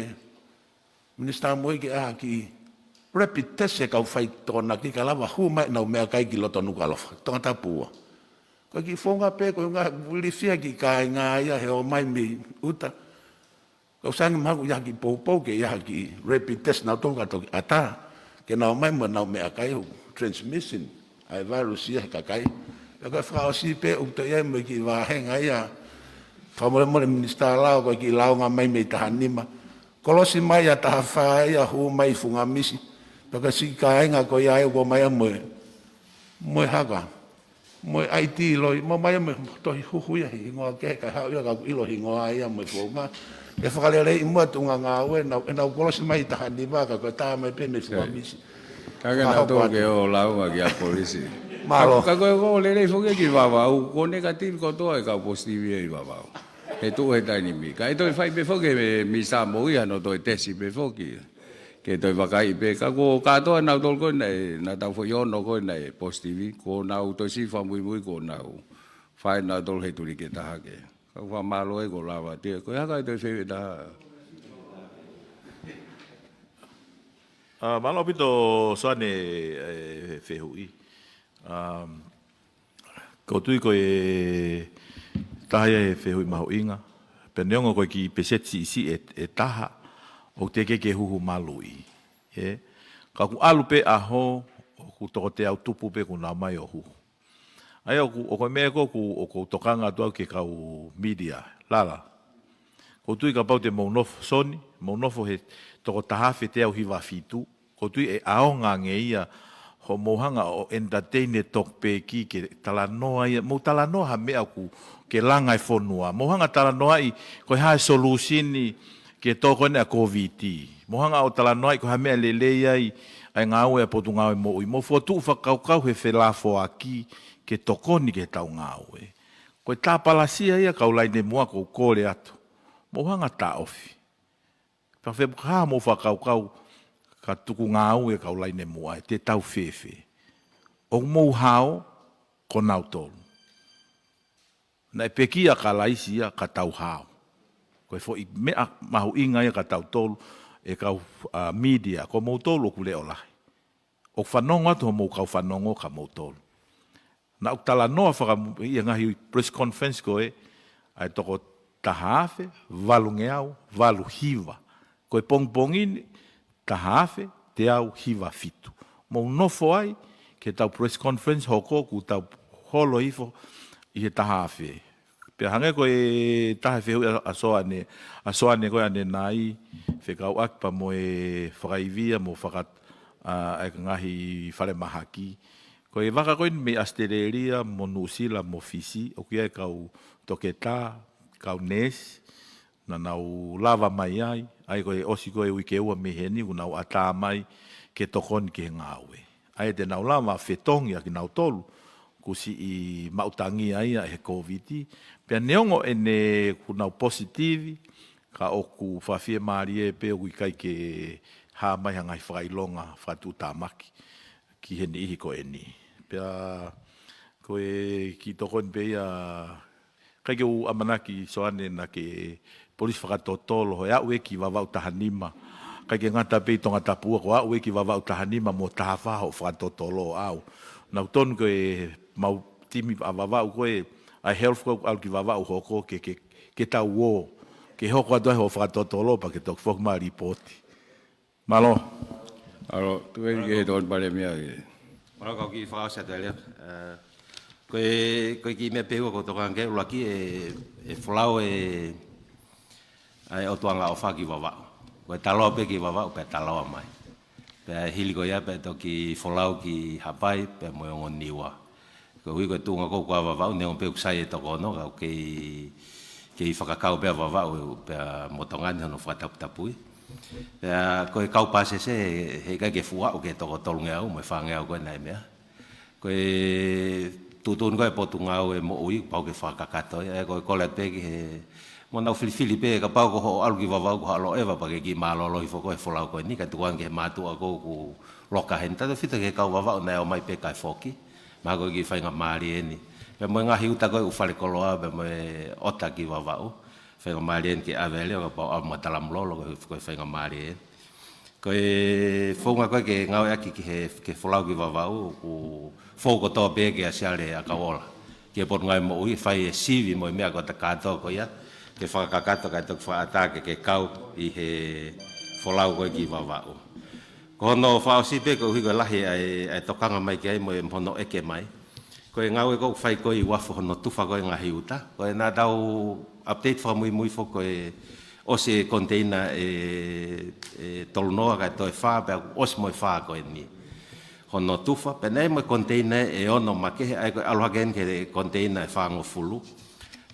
Minister moi ke aha ki rapid test e kau whai tōna ki ka lawa hu mai nau mea kai ki loto nuka lofa, tonga tapua. Koe ki whonga pe, koe ngā wilifia ki kai ngā ia he o mai me uta. Kau sangi maku ia ki pou ke ia ki rapid test nau tonga toki ata, ke nau mai mo nau mea kai hu transmission, ai virus ia he kakai. Koe whakao si pe ukto ia mo ki wahenga ia, whamore minister lao koe ki lao ngā mai me taha nima, kolosi mai a taha whaia hu mai funga misi. Paka si kāinga ko ia e ko mai a moe haka. Moe IT loi, mo mai a moe tohi huhuia hi ingoa ke ka hau ia ka ilo hi ingoa ia moe fuonga. E whakalere i mua tunga ngā ue, e nau kolosi mai taha ni waka ko taha mai pe me funga misi. Kaka nau tō ke o launga ki a polisi. Malo. Ka koe ko lere whoke ki wawau, ko negative ko toa e ka positive i wawau. He tō he taini mi. Ka e toi whai pe whoke me mi sa mo ia no toi tesi pe whoke. Ke toi wakai pe, ka ko katoa nau tol koe nei, na tau fo yono koe nei positive, ko nau toi si whamui mui ko nau, whai nau tol he turi ke taha ke. Ka wha malo e ko lawa tia, koe haka e toi whewe taha. Malo pito soane fehu'i. Ko tui koe taha e fehu'i maho inga, peneongo koe ki Patiseti isi e taha, o te ke huhu malui. Ka ku alu pe aho, ku toko te au tupu pe ku nā mai o huhu. Ai o koe mea ko ku tokanga tuau ke kau media, lala. Ko tui ka pau te maunofo soni, maunofo he toko tahawhi te au hiwa fitu. Ko tui e aonga nge ia, ho mohanga o entertainer tok pe ki ke talanoa ia. Mo talanoa ha mea ku ke langa e whonua. Mohanga talanoa i koe hae solusini, ke toko ne a COVID. Mohanga o talanoa i ko ha mea lelei ai ngā ue a potu ngā ue mo ui. Mo whotu whakaukau he whelafo aki ke tokoni ke tau ngā ue. Koe tā palasia ia kaulai ne mua kou kore atu. Mohanga tā ofi. Pawhepukaha mo whakaukau ka tuku ngā ue kaulai ne mua te tau whewhe. O mou hao ko nau tolu. Na e pekia ka laisi ia ka tau hao. Koe fo i mea mahu inga ia ka tau tolu e kau media, ko mou tolu ku leo lahi. O whanongo atu ho mou kau whanongo ka mou tolu. Na o tala noa whaka ia ngahi press conference koe, ai toko tahawhe, walu ngeau, walu hiva. Koe pongpongini, tahawhe, te au hiva fitu. Mou nofo ai, ke tau press conference hoko ku tau holo hifo i he tahawhe. Pea hange koe taha fehu'ia asoane koe ane nai, whekau akpa mo e whakaivia mo whakat ngahi whare mahaki. Koe waka koe me Australia, mo Nusila, mo Fisi, o kia e kau toketa, kau nes, na nau lava mai ai koe osi koe uike ua meheni, ku nau ata mai ke tokoni ke ngāwe. Ai te nau lava whetongi a ki nau tolu, ku si i mautangi ai a he COVID. Pea neongo e ne kunau positivi, ka oku whawhia maari e pe o kai ke hā mai hangai whakailonga whatu tāmaki ki he ni ihi ko e ni. Pea koe ki toko ni pe ia, kai ke u amanaki soane na ke polisi whakatotolo, hoi au e ki wawau tahanima. Kai ke ngata pe tonga tapua, ko au e ki wawau tahanima mo taha whaho whakatotolo au. Nau tonu koe mau timi a wawau koe, ai health ko al ki vava hoko ke tau wo ke hoko atu ho whakatotolo pa ke tok fok ma report. Malo. Alo, tu e ke don pare mea ke. Malo kau ki whakasa te lea. Koe ki mea pehu ko toka hange, ulaki e whalau ai o tuanga o faki wawa ko talo pe ki wawa pe talo mai pe hili ko ya pe to ki folau ki hapai pe mo ngoniwa ko hui ko tunga ko kwa wawa ne on pe kusai to ko no ke whakakau pe wawa pe motongan no whataputapui ko e kau pase se he ka ke fuwa o ke to ko tolnga o mo whangea ko nai mea ko e tutun ko e potunga o e mo ui pau ke whakakato e ko le pe ki mo na fili pe ka pau ko ho alu ki wawa ko alo eva pa ke ki malolo i foko e folau ko ni ka tuan ke matu ko ku loka henta to fita ke kau wawa na o mai pe kai foki ma ko ki whainga maari eni pe mo ngahi uta ko u fakaloloa pe mo ota ki wawa o whainga maari eni ki avele o ka pau al matalam lolo ko whainga maari eni ko e whaunga koe ke ngau aki ke folau ki wawa o ku whauko tō pe ke asiale a kawola ke pot ngai mo ui whai e sivi mo mea ko ta kato ko ia ke whakakato kai tok whaatake ke kau i he folau koe ki wawao. Ko hono whao sipe ko hui ko lahi ai tokanga mai ki ai mo e mhono eke mai. Ko e ngau e kou whai koe i wafu hono tuwha koe ngahi uta. Ko e nā tau update wha mui mui fo ko e ose container tolunoa kai toi wha pe os mo e wha koe ni. Hono tuwha, pe nei mo container e ono makehe ai koe aluhaken ke container e wha ngofulu.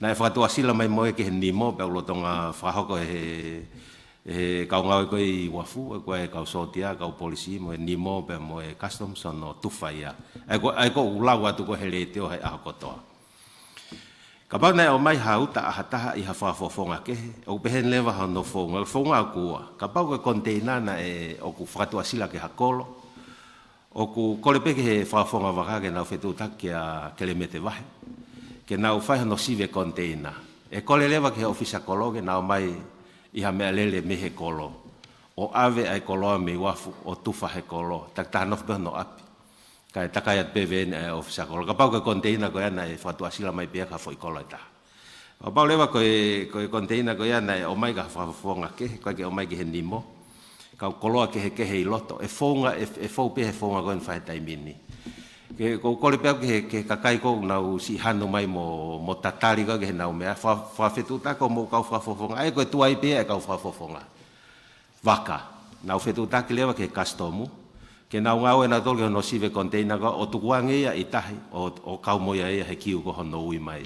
Na e whakatua sila mai moe ke he nimo, pe ulo tonga whahoko e kau ngau koe i wafu, e koe kau sotia, kau polisi, mo e nimo, pe mo e customs ono tuwha ia. Ai ko ulau atu ko he leiteo hei aho kotoa. Ka pau nei o mai hauta aha taha i ha whafofonga kehe, o pehen lewa hono fonga, fonga kua. Ka pau koe container na e o ku whakatua sila ke hakolo, o ku kolepe ke he whafonga wakake nau whetutaki a kelemete wahe. Ke nau whai no sive container. E kole lewa ke ofisa kolo ke nau mai iha mea lele me he kolo. O ave ai koloa me wafu o tufa he kolo. Tak tahanof pe no api. Kai takayat PVN e ofisa kolo. Ka pau ke container ko yana e whatu asila mai pia ka foi kolo e taha. Ka pau lewa ko e container ko yana e o mai ka whafonga ke. Koe ke o mai ke he nimo. Ka koloa ke he i loto. E fonga, e fau pe he fonga koe whai taimini. Ke ko kole pe ke kakai ko na si hanu mai mo tatari ko ke na mea fa fetuta ko mo ka fa fofonga ai ko tuai pe ka fa fofonga vaka na fetuta ke lewa ke customu ke na ngau na tol no sive container ko o tuange ia itahi o ka mo ia he kiu ko no ui mai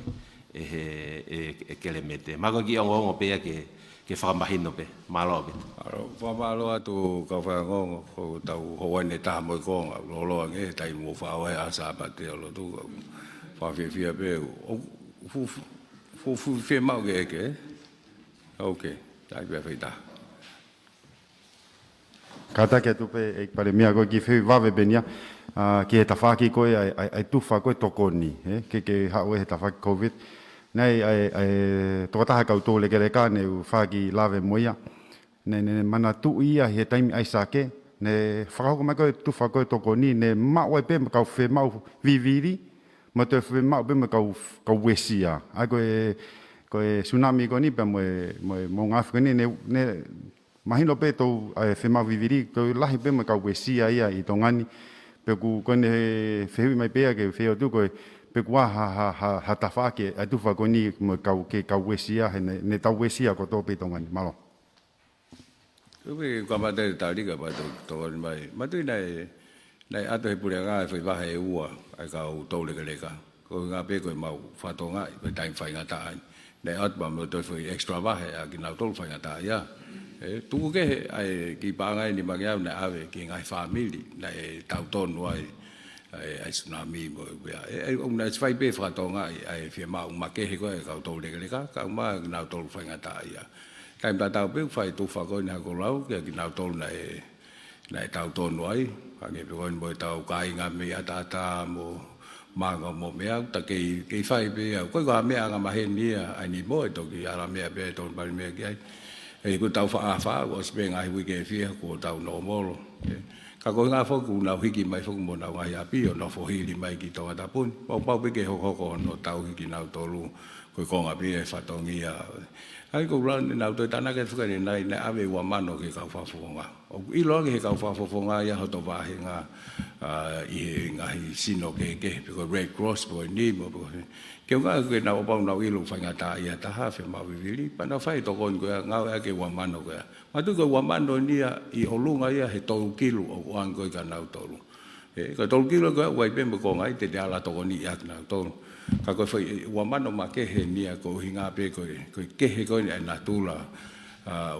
e kelemete ma ko ki ngo pe ke fa mahino pe malo pe fa malo atu ka fa ngo ko tau ho ne ta mo ko lo nge tai mo fa wa asa pa te lo tu fa fi pe fu fi ma ke okay tai be feita Kata ke tu pe ek pare mia ko ki fe va ve benia ki ta fa ki ko ai tu fa ko tokoni ke ha we ta fa covid nei ai to ta ka to le ke ka ne fa ki lave moia ne mana tu ia he taimi ai sake ne fa ko ma ko tu fa ko tokoni ne ma we pe ka fe ma viviri ma te fe ma pe ma ka wesia ai ko tsunami ko ni pe mo ngaf ne mahino pe to fe ma viviri to lahi pe ma ka wesia ia I tongani pe ku ko ne fe mai pe ke fe o tu ko pe kua ha tafa ke atu fa ko ni mo ka wesia ne ta wesia ko to pe tongani malo Uwe kwa mate tali ka pa to mai mate nei ato he pure nga fe ba he ua ai ka u to le ka ko nga pe ko mau fa to nga pe tai fa nga ta nei at ba mo to fe extra ba he ki na to fa nga ta ya tu ke ai ki pa nga ni ma ya na ave ki nga family nei tau ton wai ai tsunami mo ai una fai pe fa to nga ai fe ma ma ke he ko ka to le ka ma na to fa nga ta ya kai ba tau pe fai tu fa ko na ko lau ke ki na to na tau to noi hange pe ko mo tau kai nga me ata mo ma ngo mo me ta ke fai pe ko ga me nga ma he ni ai ni mo to ki ara me pe to ba me ki ai ko tau fa ko spe nga uike fi ko tau no mo ka ko nga fo ku na hiki mai fo mo na nga ya pi no fo hili mai ki to ta pun pa pe ke ho no tau hiki na to lu ko nga pi e fa to ngia ai ko ran na to tana ke fuka ni na ave wa mano ke ka fa fo nga o I lo ke ka fa fo nga ya ho to ba he nga I ngahi sino ke because Red Cross boy ni mo ke nga ke na o na ilu fanga ta ia taha fe ma vivili pa na fai to kon ko nga ke wa mano ko ma tu ko wa mano ni I olunga ia he to kilo o an ko ka na to ko to kilo ko wa pe mo ko ngai te ala to ni ia na to ka ko fai wa mano ma ke he ni ko hinga pe ko ke he ko na tula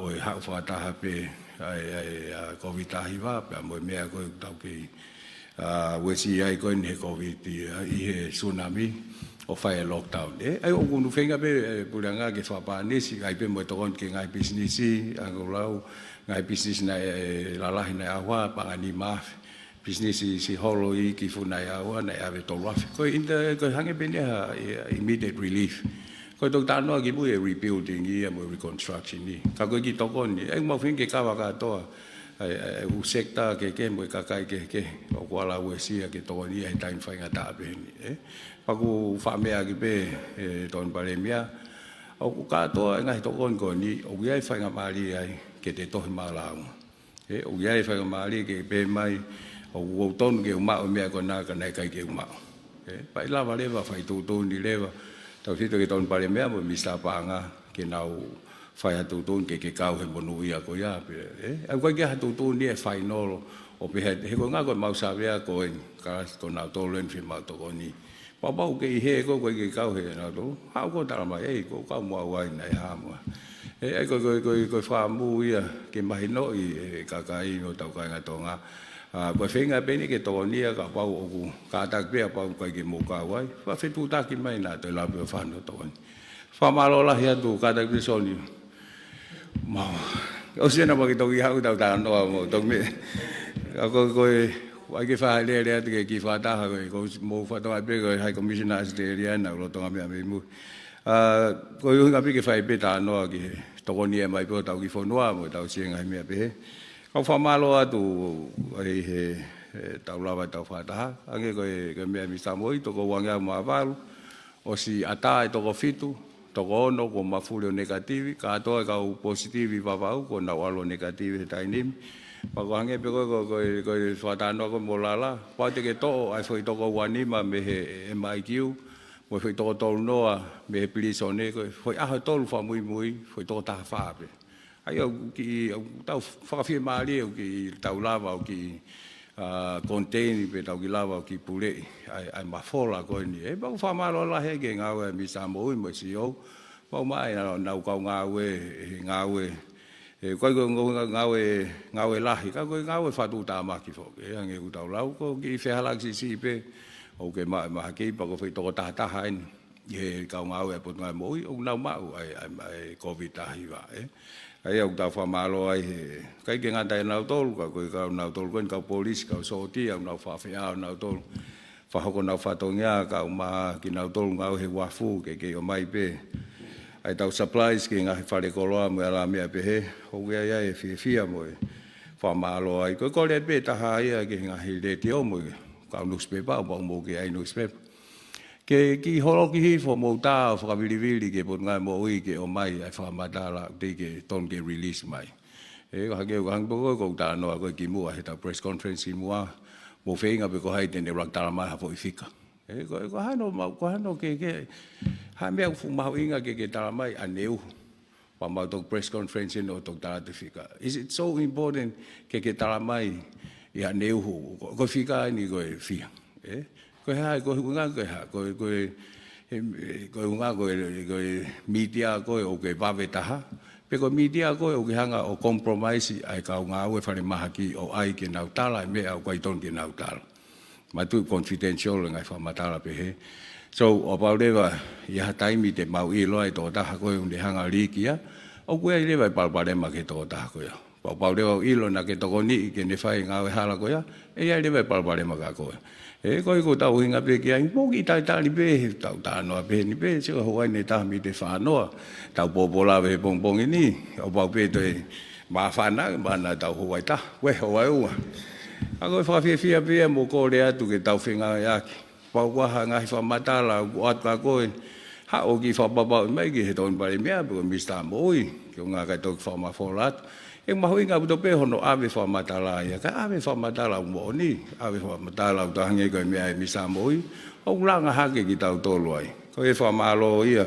o ha fa ta pe ai ko vitahi va pe mo me ko ta ke wesi ai ko ni COVID I he tsunami o fai lockdown ai o kunu fenga pe pulanga ke fa pa nisi ai pe mo to kon ke ngai business angolau ngai business na la la na awa pa ni ma business si holo I ki funa ya awa na ave to wa ko inda ko hange pe ni immediate relief ko to ta no ki bu rebuilding I mo reconstruction ni ka ko ki to kon ni ai mo fin ke ka wa ka to u sekta ke mo ka kai ke o ko la wesi ke to ni ai time fai ngata pe ni paku whamea ki pe ton paremia o ka toa ngai to kon ko ni o ia whainga mali ai ke te tohi malau o ia whainga mali ke pe mai o ton ke uma o mea ko na ka nei kai ke uma pa ila vale va fai tu ni leva tau fito ke ton paremia mo misa panga ke nau fai tu ke kau he monu ia ko ia pe ai ko ke tu ni e fai no o pe he ko nga ko mau sa vea ko ka ko na to len fi ma to ko ni Papa ke he ko ke kau he na to ha ko ta ma ko ka mo wai na ha mo ko fa mu ia ke mai no I ka kai no tau ka nga Tonga ko fenga pe ni ke to ni ka pa o ku ka ta pe pa ko ke mo ka wai fa fe tu ta ki mai na te la pe fa no to fa malo la ya tu ka ta ki so ni ma o se na ba ki to ki ha ta ta no mo to me ko Wai ke wha lea te ki wha taha ko mō wha toa pe ko hai commissioners le rea na lo tonga mea me mu. Ko i hunga pe ke whai pe tā noa ki toko ni e mai pe tau ki whanua mo tau sienga mea pehe. Kau wha malo atu ai he tau lawa tau wha taha. Ange ko mea mi samoi toko wangea mo avalu. O si ata e toko fitu, toko ono ko mafulio negativi. Ka atoa kau positivi wawau ko na walo negativi he tainimi. Pako hange pe ko whatano ko molala. Pau te ke to ai foi toko wanima me he MIQ. Mo foi toko tolu noa me he pilisone ko foi aha tolu fa mui foi toko taha whaape. Ai au ki tau whakawhia maali au ki tau lava au ki containi pe tau ki lava au ki pule ai mafola ko ni. E pako whamalo la he ke ngawe mi sa mo ui mo si au. Pau mai nau kau ngawe ko ngawe lahi ka ko ngawe fatu ta maki fo ke ange u tau lau ko ki fehalaksi si pe o ke ma ke pa ko fe to ta hain ye ka ngawe po ngai moi o na ma ai covid ta hiwa ai au ta fa malo ai kai ke ngata na tol ka na tol ko polis ka so ti au na fa fe au na tol fa ko na fa tonga ka ma ki na tol ngawe he wafu ke o mai pe ai tau supplies ki ngahi fakaloloa mo ala mea pehe ho ia e fia mo fa malo ai ko le pe taha ia ki ngahi le ti o mo ka newspaper o mo ki ai newspaper ke ki holo ki hi fo mo ta fo vili ke pot ngai mo uike o mai ai fa matala te ke ton ke release mai e ka ke hang bo ko ta no ko ki mo ai ta press conference mo mo feinga be ko hai te ne raktala mai ha fo ifika ko hano ke ha mea fu mau inga ke tala mai aneu pa mau tok press conference no tok tala te fika. Is it so important ke tala mai I aneu ko fika ni ko fia ko ha ko hunga ko media ko o ke vave taha pe ko media ko o ke hanga o compromise ai ka nga we fare mahaki o ai ke nau tala me au ko ton ke nau tala matu confidential ngai fa matala pehe so about leva ia taimi te mau I loai to ta ko unde hanga likia o ko ai leva palpale ma ke to ta ko ya pa leva ilo na ke to ni ke ne fai nga hala ko ya e ai leva palpale ma ka ko ko ta winga pe ki ai mo ki ta li pe ta no pe ni pe se ho ai ne ta mi te fa no ta popola ve bongbong ni o pa pe to ma fa na ta ho ai ta we ho ai u Ako whawhiawhia pia mo kore atu ke tau whenga yaki. Pau waha ngahi whamatala o at ka koe. Ha o ki whapapau mai ki he ton pare mea piko mista mo ui. ke ngā kai tō ki whamawholat. E mahu inga puto pe hono awe whamatala ia, ka awe whamatala umo ni, awe whamatala u hange koe mea e misa mohi, o langa hake ki tau tolu ai. Ko e whamalo ia,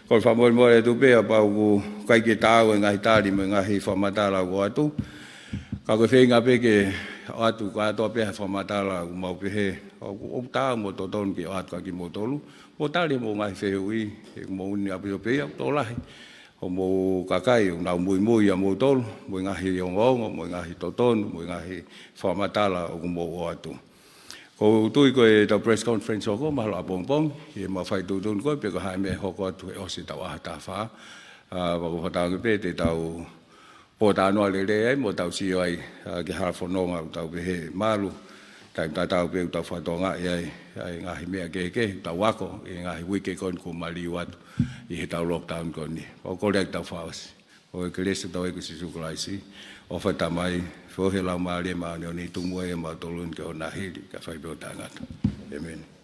ko whamoi moe e tu pea pau ku kai ke tāu e ngahi tāri me ngahi whamatala u atu, ka koe whenga peke o atu ka atoa pea whamatala u mau pehe, o tāu mo tō tonu ki o atu ka ki mo tolu, mo tāri mo ngahi fehu'ia, e mo uni api o pea, tō lahi. O mo kakai, o nau mui a mo tolu, mo ngahi ongongo, mo ngahi totonu, mo ngahi whamatala o mo o atu. Ko tui koe tau press conference o ko, mahalo a pongpong, i ma whai tūtun koe, pe ko hae mea hoko atu e osi tau aha tā wha. Wako whatangu pe te tau pōta anua le re ai, mo tau sio ai ki harafononga o tau pehe malu, tai tau pe tau whatonga i ai, ngahi mea keke, tau wako, i ngahi uike kon ko maliu atu, i he tau lockdown kon ni. O korek tau whaosi. O e kerese tau e kusi sukulaisi, o whata mai, whohe lau maari e maani o ni tumua e mautolun ke o nahiri, ka whaipeo tangata. Amen.